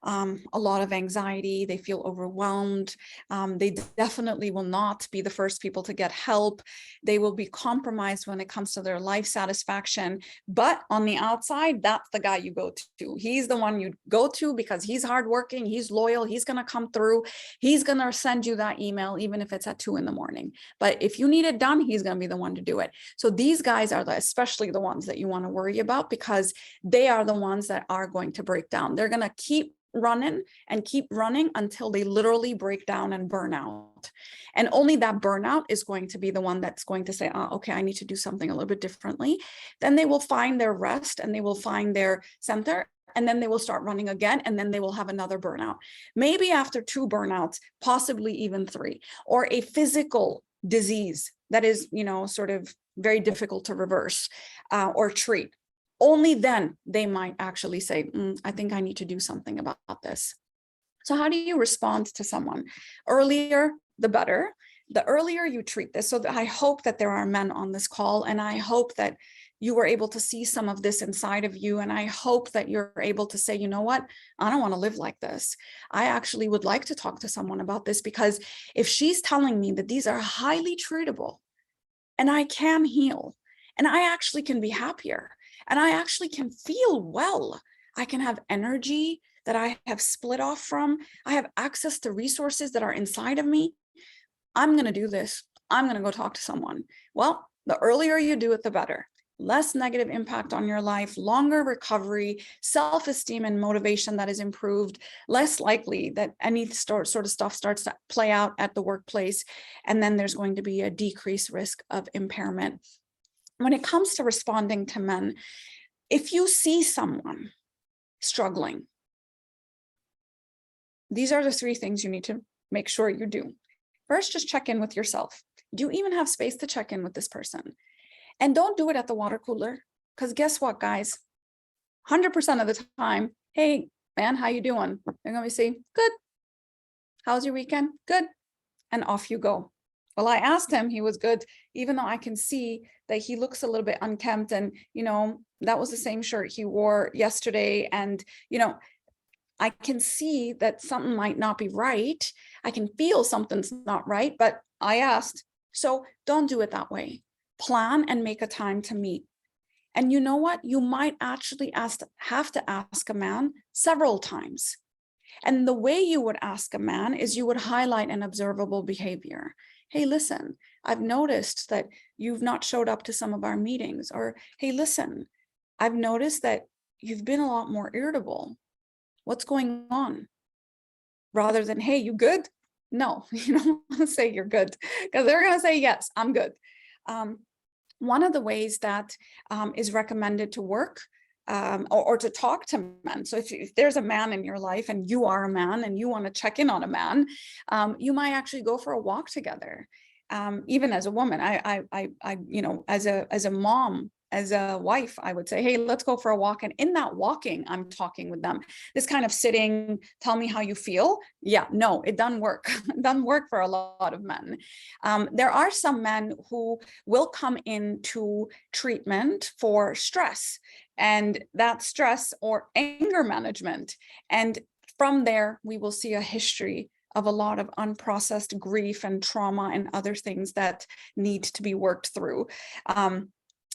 a lot of anxiety, they feel overwhelmed, they definitely will not be the first people to get help, they will be compromised when it comes to their life satisfaction. But on the outside, that's the guy you go to. He's the one you go to because he's hardworking, he's loyal, he's going to come through, he's going to send you that email even if it's at 2 in the morning. But if you need it done, he's going to be the one to do it. So these guys are especially the ones that you want to worry about, because they are the ones that are going to break down. They're going to keep running and keep running until they literally break down and burn out. And only that burnout is going to be the one that's going to say, oh, okay, I need to do something a little bit differently. Then they will find their rest and they will find their center, and then they will start running again, and then they will have another burnout. Maybe after 2 burnouts, possibly even 3, or a physical disease that is, sort of very difficult to reverse or treat. Only then they might actually say, I think I need to do something about this. So how do you respond to someone? Earlier, the better. The earlier you treat this. So I hope that there are men on this call, and I hope that you were able to see some of this inside of you. And I hope that you're able to say, you know what, I don't want to live like this. I actually would like to talk to someone about this, because if she's telling me that these are highly treatable and I can heal and I actually can be happier, and I actually can feel well, I can have energy that I have split off from, I have access to resources that are inside of me, I'm going to do this. I'm going to go talk to someone. Well, the earlier you do it, the better. Less negative impact on your life, longer recovery, self-esteem and motivation that is improved, less likely that any sort of stuff starts to play out at the workplace, and then there's going to be a decreased risk of impairment. When it comes to responding to men, if you see someone struggling, these are the 3 things you need to make sure you do. First, just check in with yourself. Do you even have space to check in with this person? And don't do it at the water cooler, because guess what, guys? 100% of the time, hey, man, how you doing? They're going to say, good. How's your weekend? Good. And off you go. Well, I asked him, he was good, even though I can see that he looks a little bit unkempt, and, that was the same shirt he wore yesterday. And, I can see that something might not be right. I can feel something's not right, but I asked. So don't do it that way. Plan and make a time to meet. And you know what? You might actually have to ask a man several times. And the way you would ask a man is you would highlight an observable behavior. Hey, listen, I've noticed that you've not showed up to some of our meetings. Or, hey, listen, I've noticed that you've been a lot more irritable. What's going on? Rather than, hey, you good? No, you don't want to say you're good, because they're going to say, yes, I'm good. One of the ways that is recommended to work or to talk to men. So if there's a man in your life and you are a man and you want to check in on a man, you might actually go for a walk together. Even as a woman, I as a mom, as a wife, I would say, hey, let's go for a walk. And in that walking, I'm talking with them. This kind of sitting, tell me how you feel. Yeah, no, it doesn't work. It doesn't work for a lot of men. There are some men who will come into treatment for stress, and that stress or anger management. And from there, we will see a history of a lot of unprocessed grief and trauma and other things that need to be worked through.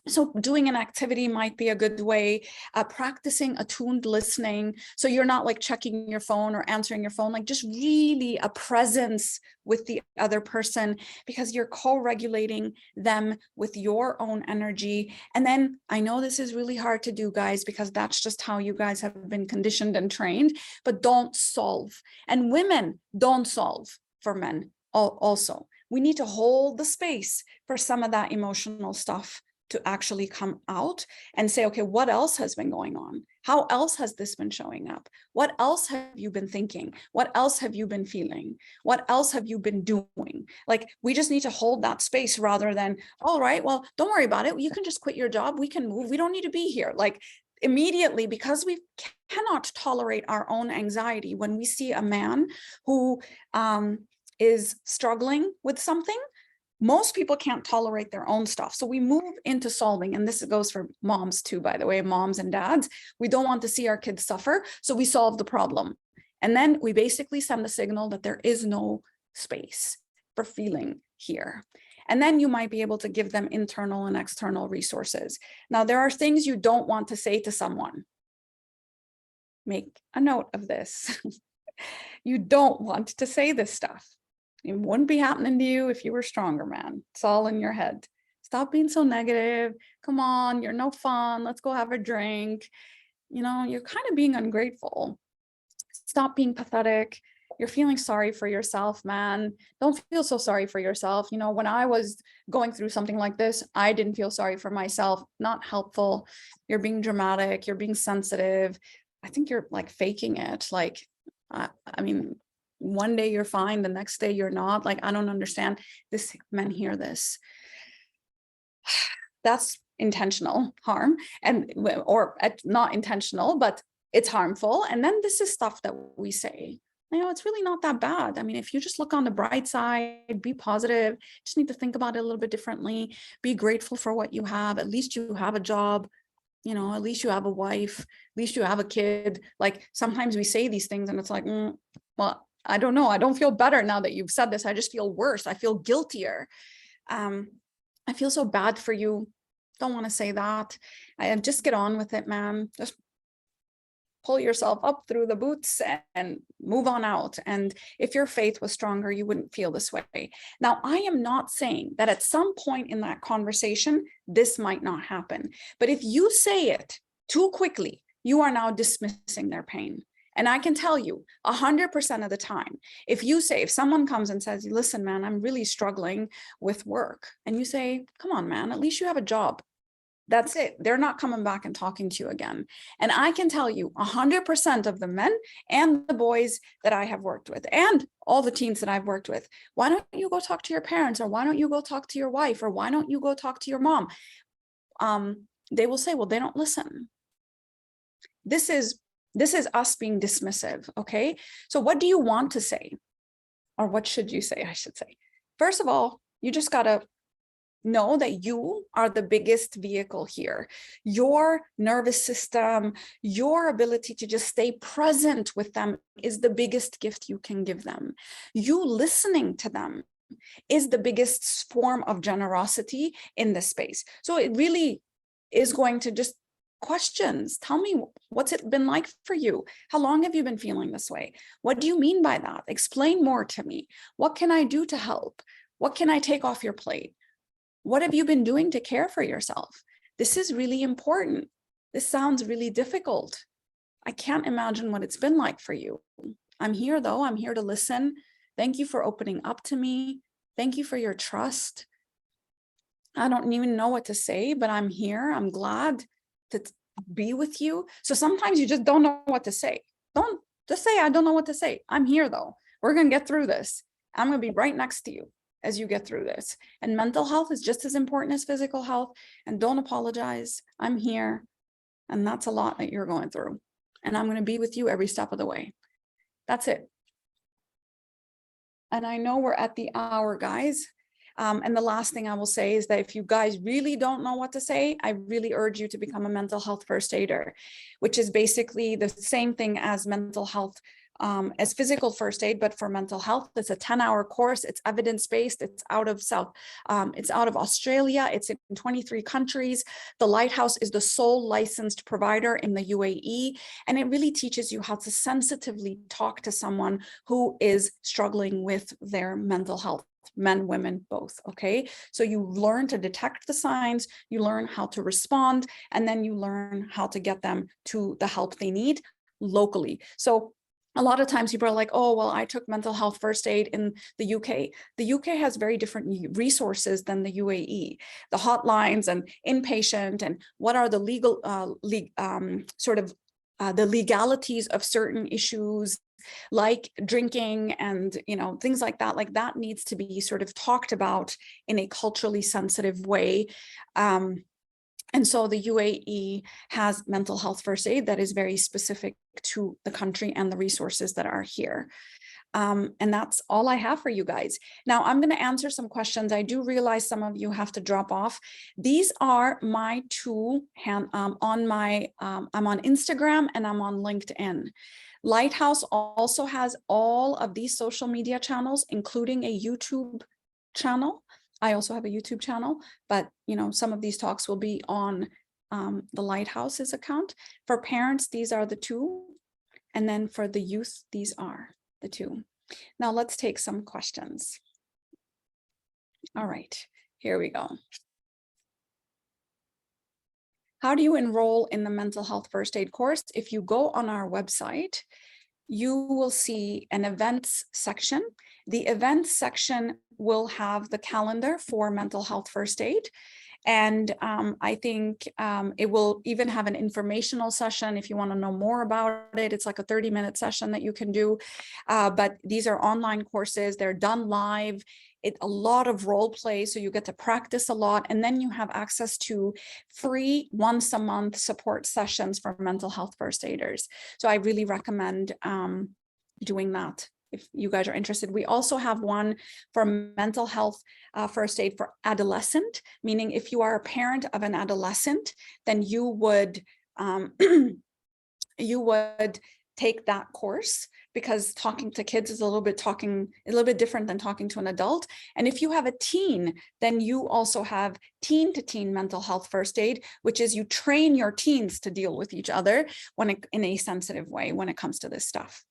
So doing an activity might be a good way, practicing attuned listening. So you're not like checking your phone or answering your phone, like just really a presence with the other person, because you're co-regulating them with your own energy. And then I know this is really hard to do, guys, because that's just how you guys have been conditioned and trained, but don't solve. And women don't solve for men also. We need to hold the space for some of that emotional stuff to actually come out and say, okay, what else has been going on? How else has this been showing up? What else have you been thinking? What else have you been feeling? What else have you been doing? Like, we just need to hold that space rather than, all right, well, don't worry about it. You can just quit your job. We can move. We don't need to be here. Like, immediately, because we cannot tolerate our own anxiety when we see a man who is struggling with something. Most people can't tolerate their own stuff. So we move into solving. And this goes for moms too, by the way, moms and dads. We don't want to see our kids suffer. So we solve the problem. And then we basically send the signal that there is no space for feeling here. And then you might be able to give them internal and external resources. Now, there are things you don't want to say to someone. Make a note of this. You don't want to say this stuff. It wouldn't be happening to you if you were stronger, man. It's all in your head. Stop being so negative. Come on, you're no fun. Let's go have a drink. You know, you're kind of being ungrateful. Stop being pathetic. You're feeling sorry for yourself, man. Don't feel so sorry for yourself. You know, when I was going through something like this, I didn't feel sorry for myself. Not helpful. You're being dramatic. You're being sensitive. I think you're like faking it. Like, I mean, one day you're fine, the next day you're not. Like, I don't understand this. Men hear this. That's intentional harm, and or not intentional, but it's harmful. And then this is stuff that we say, you know, it's really not that bad. I mean, if you just look on the bright side, be positive, just need to think about it a little bit differently, be grateful for what you have. At least you have a job, you know, at least you have a wife, at least you have a kid. Like, sometimes we say these things and it's like, well, I don't know. I don't feel better now that you've said this. I just feel worse. I feel guiltier. I feel so bad for you. Don't want to say that. Just get on with it, man. Just pull yourself up through the boots and move on out. And if your faith was stronger, you wouldn't feel this way. Now, I am not saying that at some point in that conversation, this might not happen. But if you say it too quickly, you are now dismissing their pain. And I can tell you 100% of the time, if someone comes and says, listen, man, I'm really struggling with work. And you say, come on, man, at least you have a job. That's it. They're not coming back and talking to you again. And I can tell you 100% of the men and the boys that I have worked with and all the teens that I've worked with, why don't you go talk to your parents, or why don't you go talk to your wife, or why don't you go talk to your mom? They will say, well, they don't listen. This is us being dismissive. Okay. So what do you want to say? Or what should you say? I should say, first of all, you just got to know that you are the biggest vehicle here. Your nervous system, your ability to just stay present with them is the biggest gift you can give them. You listening to them is the biggest form of generosity in this space. So it really is going to just questions. Tell me, what's it been like for you? How long have you been feeling this way? What do you mean by that? Explain more to me. What can I do to help? What can I take off your plate? What have you been doing to care for yourself? This is really important. This sounds really difficult. I can't imagine what it's been like for you. I'm here though. I'm here to listen. Thank you for opening up to me. Thank you for your trust. I don't even know what to say, but I'm here. I'm glad to be with you. So sometimes you just don't know what to say. Don't just say, I don't know what to say. I'm here though. We're going to get through this. I'm going to be right next to you as you get through this. And mental health is just as important as physical health. And don't apologize. I'm here. And that's a lot that you're going through. And I'm going to be with you every step of the way. That's it. And I know we're at the hour, guys. And the last thing I will say is that if you guys really don't know what to say, I really urge you to become a mental health first aider, which is basically the same thing as mental health, as physical first aid, but for mental health. It's a 10-hour course. It's evidence-based. It's out of Australia. It's in 23 countries. The LightHouse is the sole licensed provider in the UAE. And it really teaches you how to sensitively talk to someone who is struggling with their mental health. Men, women, both. Okay. So you learn to detect the signs, you learn how to respond, and then you learn how to get them to the help they need locally. So a lot of times people are like, oh, well, I took mental health first aid in the UK. The UK has very different resources than the UAE. The hotlines and inpatient and what are the legal, the legalities of certain issues like drinking and, things like that needs to be sort of talked about in a culturally sensitive way. And so the UAE has mental health first aid that is very specific to the country and the resources that are here. And that's all I have for you guys. Now I'm going to answer some questions. I do realize some of you have to drop off. These are my two I'm on Instagram and I'm on LinkedIn. LightHouse also has all of these social media channels, including a YouTube channel. I also have a YouTube channel, but some of these talks will be on the LightHouse's account. For parents, these are the two. And then for the youth, these are the two. Now let's take some questions. All right, here we go. How do you enroll in the mental health first aid course? If you go on our website, you will see an events section. The events section will have the calendar for mental health first aid. And I think it will even have an informational session if you want to know more about it. It's like a 30-minute session that you can do. But these are online courses. They're done live. A lot of role play, so you get to practice a lot. And then you have access to free once-a-month support sessions for mental health first aiders. So I really recommend doing that if you guys are interested. We also have one for mental health first aid for adolescent, meaning if you are a parent of an adolescent, then you would take that course, because talking to kids is a little bit different than talking to an adult. And if you have a teen, then you also have teen-to-teen mental health first aid, which is you train your teens to deal with each other in a sensitive way when it comes to this stuff.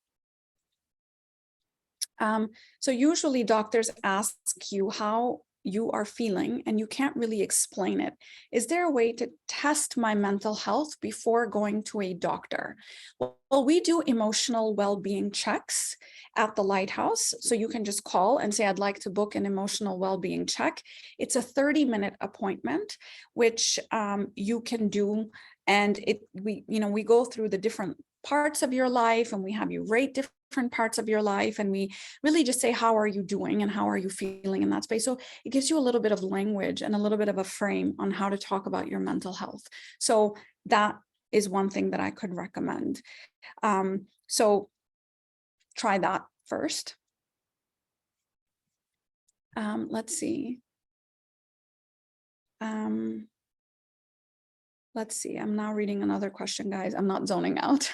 So usually doctors ask you how you are feeling and you can't really explain it. Is there a way to test my mental health before going to a doctor? Well, we do emotional well-being checks at the LightHouse. So you can just call and say, I'd like to book an emotional well-being check. It's a 30-minute appointment, which you can do. And we go through the different parts of your life, and we have you rate different parts of your life, and we really just say, how are you doing and how are you feeling in that space? So it gives you a little bit of language and a little bit of a frame on how to talk about your mental health. So that is one thing that I could recommend. So try that first. Let's see. Let's see, I'm now reading another question, guys. I'm not zoning out.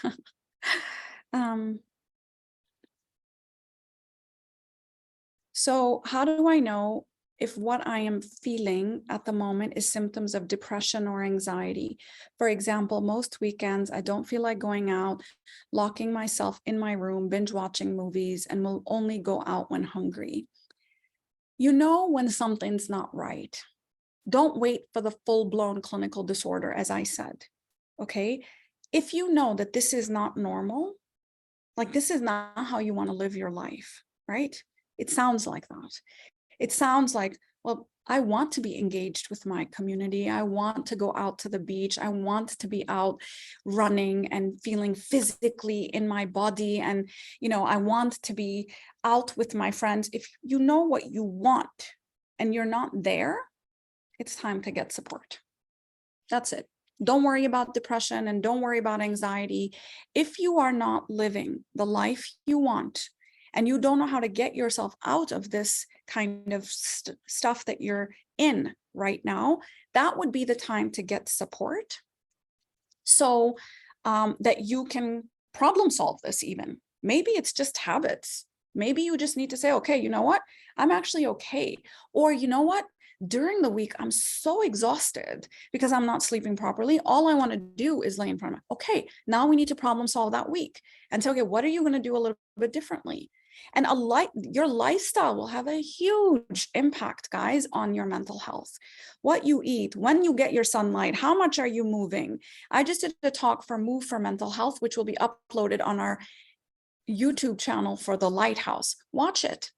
So how do I know if what I am feeling at the moment is symptoms of depression or anxiety? For example, most weekends, I don't feel like going out, locking myself in my room, binge watching movies, and will only go out when hungry. You know when something's not right. Don't wait for the full-blown clinical disorder, as I said, okay? If you know that this is not normal, like this is not how you want to live your life, right? It sounds like that. It sounds like, well, I want to be engaged with my community. I want to go out to the beach. I want to be out running and feeling physically in my body. And, I want to be out with my friends. If you know what you want and you're not there, it's time to get support. That's it. Don't worry about depression and don't worry about anxiety. If you are not living the life you want and you don't know how to get yourself out of this kind of stuff that you're in right now, that would be the time to get support so that you can problem solve this even. Maybe it's just habits. Maybe you just need to say, okay, you know what? I'm actually okay. Or you know what? During the week, I'm so exhausted because I'm not sleeping properly. All I want to do is lay in front of me. Okay, now we need to problem solve that week. And so, okay, what are you going to do a little bit differently? And your lifestyle will have a huge impact, guys, on your mental health. What you eat, when you get your sunlight, how much are you moving? I just did a talk for Move for Mental Health, which will be uploaded on our YouTube channel for the LightHouse. Watch it.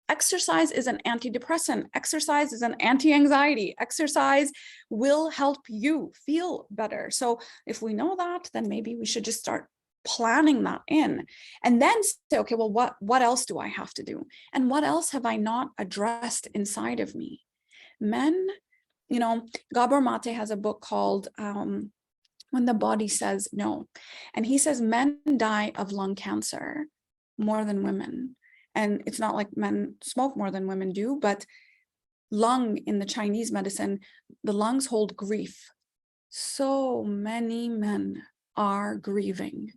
Exercise is an antidepressant. Exercise is an anti-anxiety. Exercise will help you feel better. So if we know that, then maybe we should just start planning that in and then say, okay, well, what else do I have to do? And what else have I not addressed inside of me? Men, Gabor Mate has a book called When the Body Says No. And he says men die of lung cancer more than women. And it's not like men smoke more than women do, but lung in the Chinese medicine, the lungs hold grief. So many men are grieving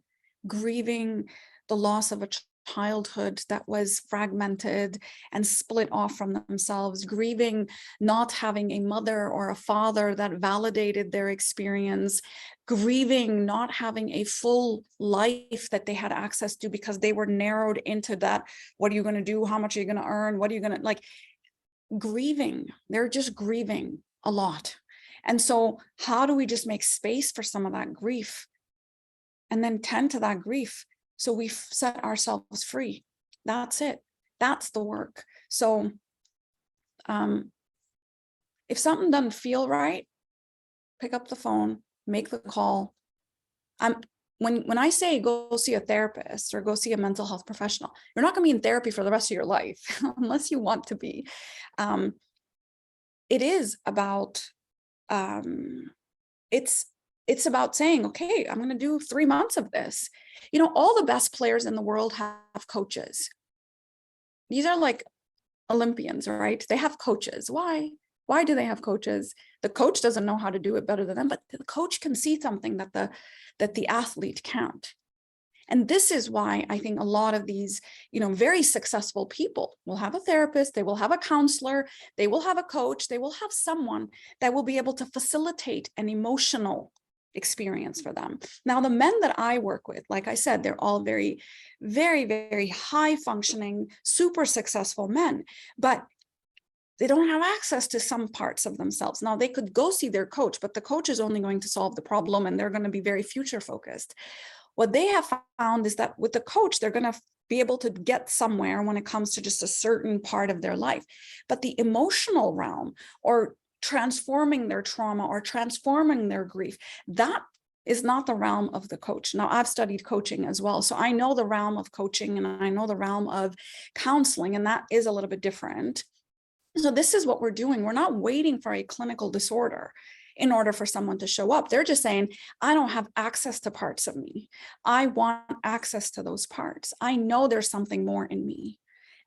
the loss of a childhood that was fragmented and split off from themselves, grieving not having a mother or a father that validated their experience, grieving not having a full life that they had access to because they were narrowed into that. What are you going to do? How much are you going to earn? What are you going to, like, grieving? They're just grieving a lot. And so how do we just make space for some of that grief and then tend to that grief so we set ourselves free? That's it. That's the work. So if something doesn't feel right, pick up the phone, make the call. When I say go see a therapist or go see a mental health professional, you're not going to be in therapy for the rest of your life unless you want to be. It is about it's about saying, okay, I'm going to do 3 months of this. You know, all the best players in the world have coaches. These are like Olympians, right? They have coaches. Why? Why do they have coaches? The coach doesn't know how to do it better than them, but the coach can see something that the athlete can't. And this is why I think a lot of these, you know, very successful people will have a therapist, they will have a counselor, they will have a coach, they will have someone that will be able to facilitate an emotional experience for them. Now, the men that I work with, like I said, they're all very, very, very high functioning, super successful men, but they don't have access to some parts of themselves. Now, they could go see their coach, but the coach is only going to solve the problem and they're going to be very future focused. What they have found is that with the coach, they're going to be able to get somewhere when it comes to just a certain part of their life. But the emotional realm, or transforming their trauma or transforming their grief, that is not the realm of the coach. Now, I've studied coaching as well, so I know the realm of coaching and I know the realm of counseling, and that is a little bit different. So this is what we're doing. We're not waiting for a clinical disorder in order for someone to show up. They're just saying, I don't have access to parts of me. I want access to those parts. I know there's something more in me,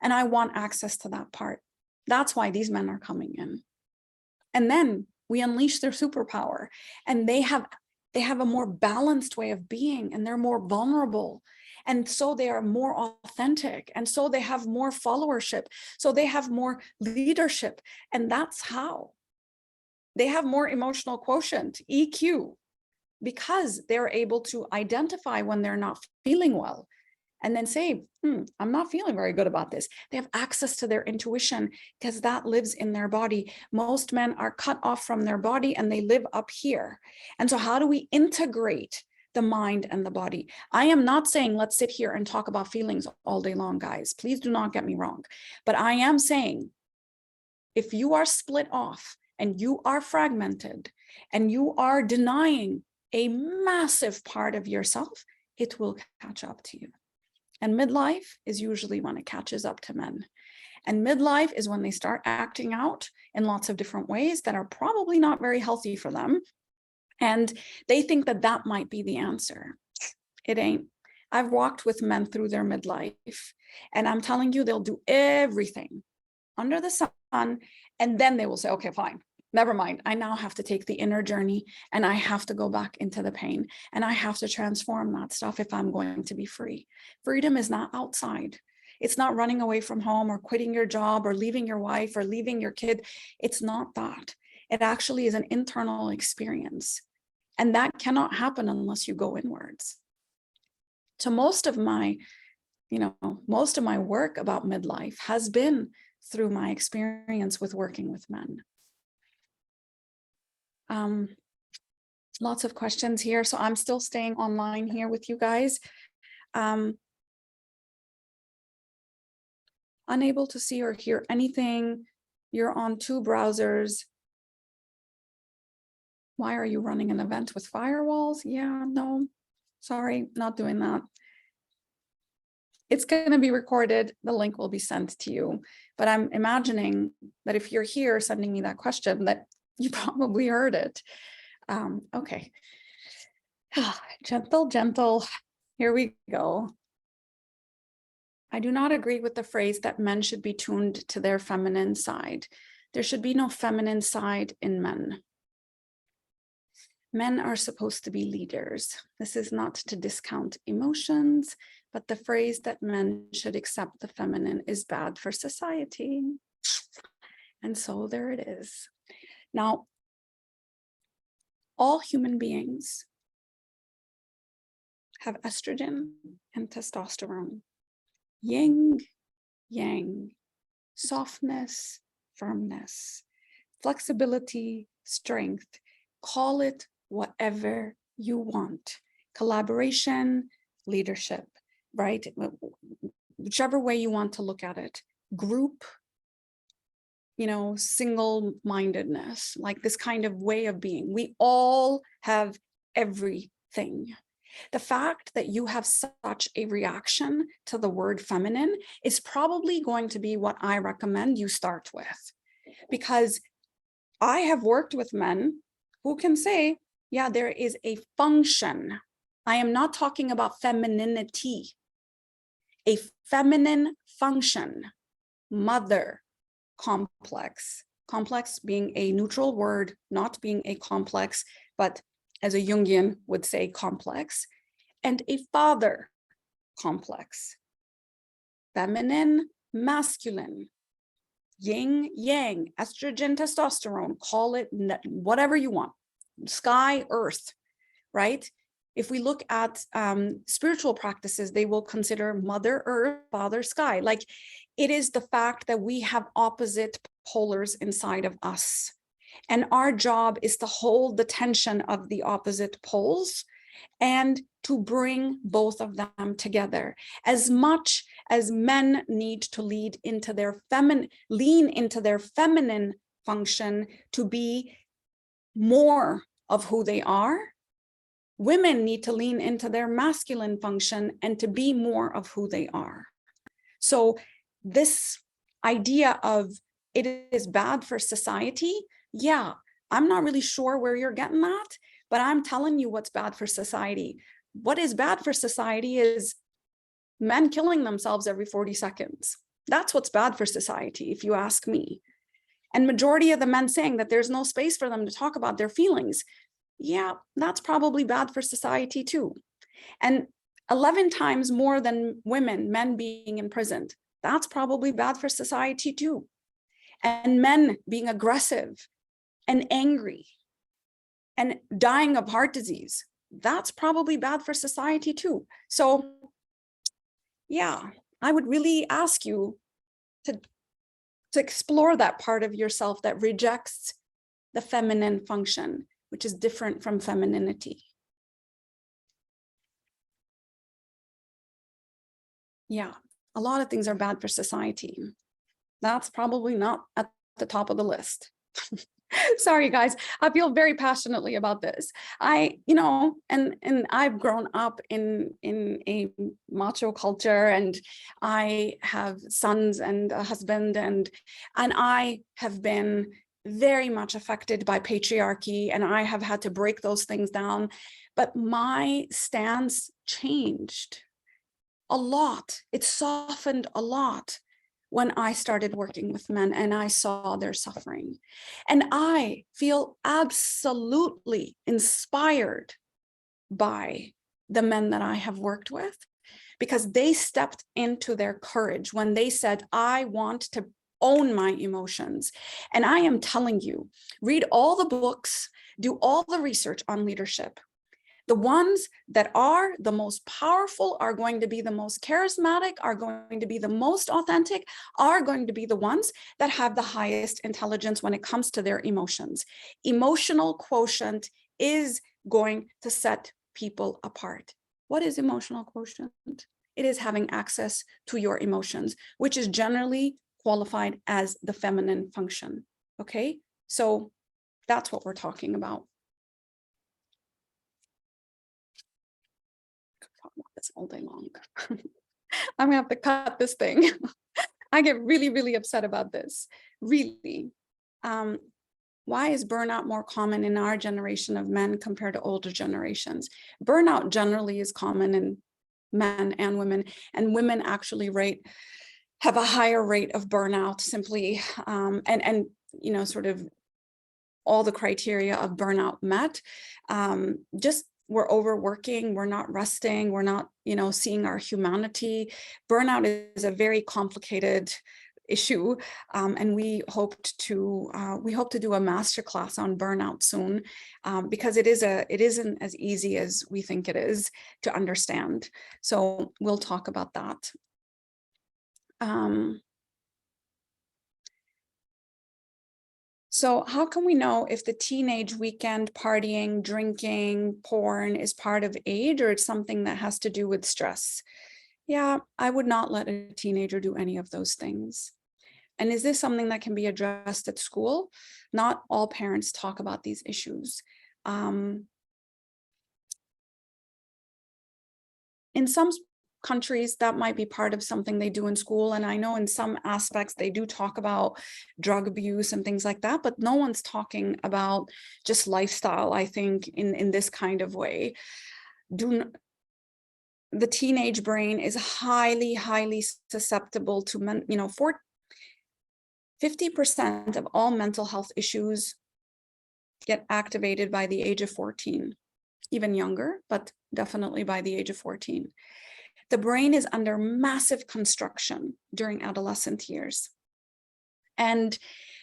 and I want access to that part. That's why these men are coming in. And then we unleash their superpower, and they have a more balanced way of being, and they're more vulnerable. And so they are more authentic. And so they have more followership. So they have more leadership. And that's how they have more emotional quotient, EQ, because they're able to identify when they're not feeling well and then say, I'm not feeling very good about this. They have access to their intuition because that lives in their body. Most men are cut off from their body and they live up here. And so how do we integrate the mind and the body? I am not saying let's sit here and talk about feelings all day long, guys. Please do not get me wrong. But I am saying, if you are split off and you are fragmented and you are denying a massive part of yourself, it will catch up to you. And midlife is usually when it catches up to men. And midlife is when they start acting out in lots of different ways that are probably not very healthy for them. And they think that that might be the answer. It ain't. I've walked with men through their midlife, and I'm telling you, they'll do everything under the sun. And then they will say, okay, fine, never mind. I now have to take the inner journey, and I have to go back into the pain, and I have to transform that stuff if I'm going to be free. Freedom is not outside. It's not running away from home or quitting your job or leaving your wife or leaving your kid. It's not that. It actually is an internal experience. And that cannot happen unless you go inwards. So most of my work about midlife has been through my experience with working with men. Lots of questions here. So I'm still staying online here with you guys. Unable to see or hear anything. You're on 2 browsers. Why are you running an event with firewalls? Yeah, no, sorry, not doing that. It's going to be recorded. The link will be sent to you. But I'm imagining that if you're here sending me that question, that you probably heard it. Okay. Gentle. Here we go. I do not agree with the phrase that men should be tuned to their feminine side. There should be no feminine side in men. Men are supposed to be leaders. This is not to discount emotions, but the phrase that men should accept the feminine is bad for society. And so there it is. Now, all human beings have estrogen and testosterone, yin, yang, softness, firmness, flexibility, strength. Call it whatever you want. Collaboration, leadership, right? Whichever way you want to look at it. Group, single-mindedness, like this kind of way of being. We all have everything. The fact that you have such a reaction to the word feminine is probably going to be what I recommend you start with. Because I have worked with men who can say, yeah, there is a function. I am not talking about femininity. A feminine function, mother, complex. Complex being a neutral word, not being a complex, but as a Jungian would say, complex, and a father complex. Feminine, masculine, yin, yang, estrogen, testosterone, call it whatever you want, sky, earth, right? If we look at spiritual practices, they will consider mother earth, father sky. Like, it is the fact that we have opposite polars inside of us. And our job is to hold the tension of the opposite poles and to bring both of them together. As much as men need to lean into their feminine function to be more of who they are, women need to lean into their masculine function and to be more of who they are. So this idea of it is bad for society, yeah, I'm not really sure where you're getting that, but I'm telling you what's bad for society. What is bad for society is men killing themselves every 40 seconds. That's what's bad for society, if you ask me. And majority of the men saying that there's no space for them to talk about their feelings. Yeah, that's probably bad for society too. And 11 times more than women, men being imprisoned. That's probably bad for society too. And men being aggressive and angry and dying of heart disease, that's probably bad for society too. So yeah, I would really ask you to explore that part of yourself that rejects the feminine function, which is different from femininity. Yeah, a lot of things are bad for society. That's probably not at the top of the list. Sorry, guys, I feel very passionately about this. And I've grown up in a macho culture, and I have sons and a husband, and I have been very much affected by patriarchy, and I have had to break those things down. But my stance changed a lot. It softened a lot when I started working with men and I saw their suffering. And I feel absolutely inspired by the men that I have worked with, because they stepped into their courage when they said, I want to own my emotions. And I am telling you, read all the books, do all the research on leadership. The ones that are the most powerful are going to be the most charismatic, are going to be the most authentic, are going to be the ones that have the highest intelligence when it comes to their emotions. Emotional quotient is going to set people apart. What is emotional quotient? It is having access to your emotions, which is generally qualified as the feminine function. Okay, so that's what we're talking about. This all day long. I'm gonna have to cut this thing. I get really, really upset about this. Really. Why is burnout more common in our generation of men compared to older generations? Burnout generally is common in men and women, and women actually have a higher rate of burnout simply, and you know, sort of all the criteria of burnout met. Just we're overworking, we're not resting, we're not, you know, seeing our humanity. Burnout is a very complicated issue, and we hope to do a masterclass on burnout soon, because it isn't as easy as we think it is to understand. So we'll talk about that. So how can we know if the teenage weekend partying, drinking, porn is part of age, or it's something that has to do with stress? Yeah, I would not let a teenager do any of those things. And is this something that can be addressed at school? Not all parents talk about these issues. In some countries, that might be part of something they do in school. And I know in some aspects they do talk about drug abuse and things like that, but no one's talking about just lifestyle, I think, in this kind of way. The teenage brain is highly, highly susceptible to, you know, 50% of all mental health issues get activated by the age of 14, even younger, but definitely by the age of 14. The brain is under massive construction during adolescent years. And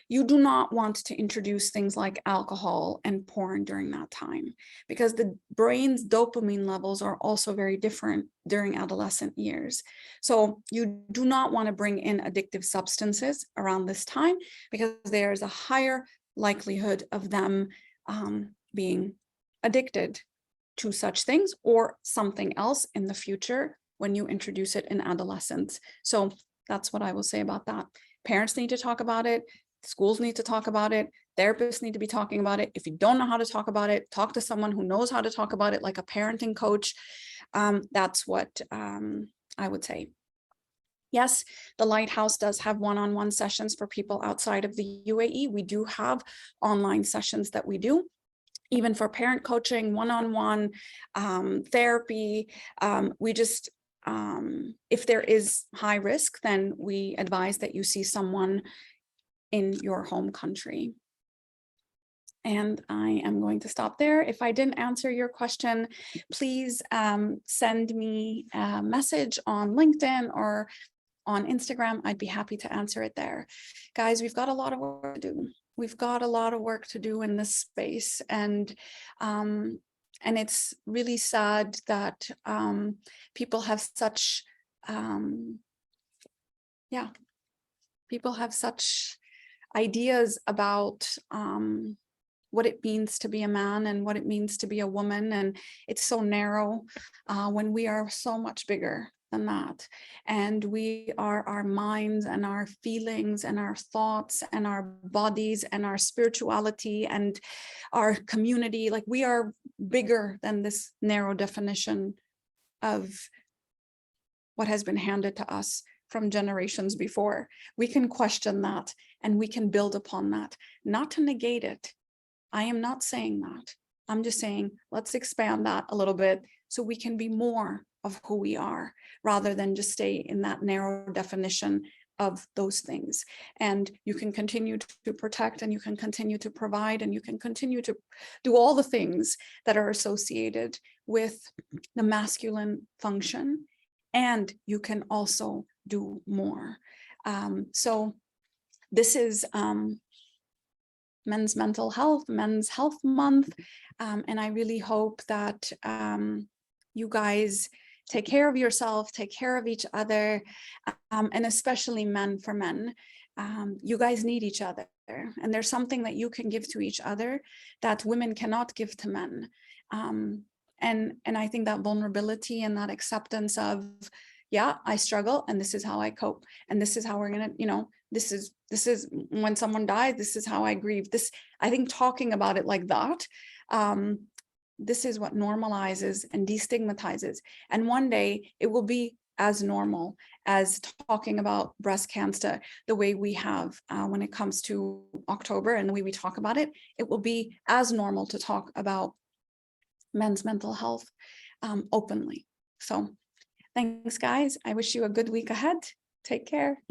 you do not want to introduce things like alcohol and porn during that time, because the brain's dopamine levels are also very different during adolescent years. So you do not want to bring in addictive substances around this time, because there's a higher likelihood of them being addicted to such things or something else in the future when you introduce it in adolescence. So that's what I will say about that. Parents need to talk about it. Schools need to talk about it. Therapists need to be talking about it. If you don't know how to talk about it, talk to someone who knows how to talk about it, like a parenting coach. That's what I would say. Yes, the Lighthouse does have one-on-one sessions for people outside of the UAE. We do have online sessions that we do, even for parent coaching, one-on-one therapy. We just, if there is high risk, then we advise that you see someone in your home country. And I am going to stop there. If I didn't answer your question, please send me a message on LinkedIn or on Instagram. I'd be happy to answer it there. Guys, we've got a lot of work to do. We've got a lot of work to do in this space. And it's really sad that people have such, people have such ideas about what it means to be a man and what it means to be a woman. And it's so narrow when we are so much bigger than that. And we are our minds and our feelings and our thoughts and our bodies and our spirituality and our community. Like, we are bigger than this narrow definition of what has been handed to us from generations before. We can question that and we can build upon that, not to negate it. I am not saying that. I'm just saying, let's expand that a little bit so we can be more of who we are, rather than just stay in that narrow definition of those things. And you can continue to protect, and you can continue to provide, and you can continue to do all the things that are associated with the masculine function. And you can also do more. So this is Men's Mental Health, Men's Health Month. And I really hope that you guys take care of yourself, take care of each other, and especially men for men. You guys need each other. And there's something that you can give to each other that women cannot give to men. And I think that vulnerability and that acceptance of, yeah, I struggle, and this is how I cope, and this is how we're gonna, you know, this is when someone dies, this is how I grieve. This, I think, talking about it like that, this is what normalizes and destigmatizes. And one day it will be as normal as talking about breast cancer the way we have when it comes to October, and the way we talk about it, it will be as normal to talk about men's mental health openly. So Thanks, guys. I wish you a good week ahead. Take care.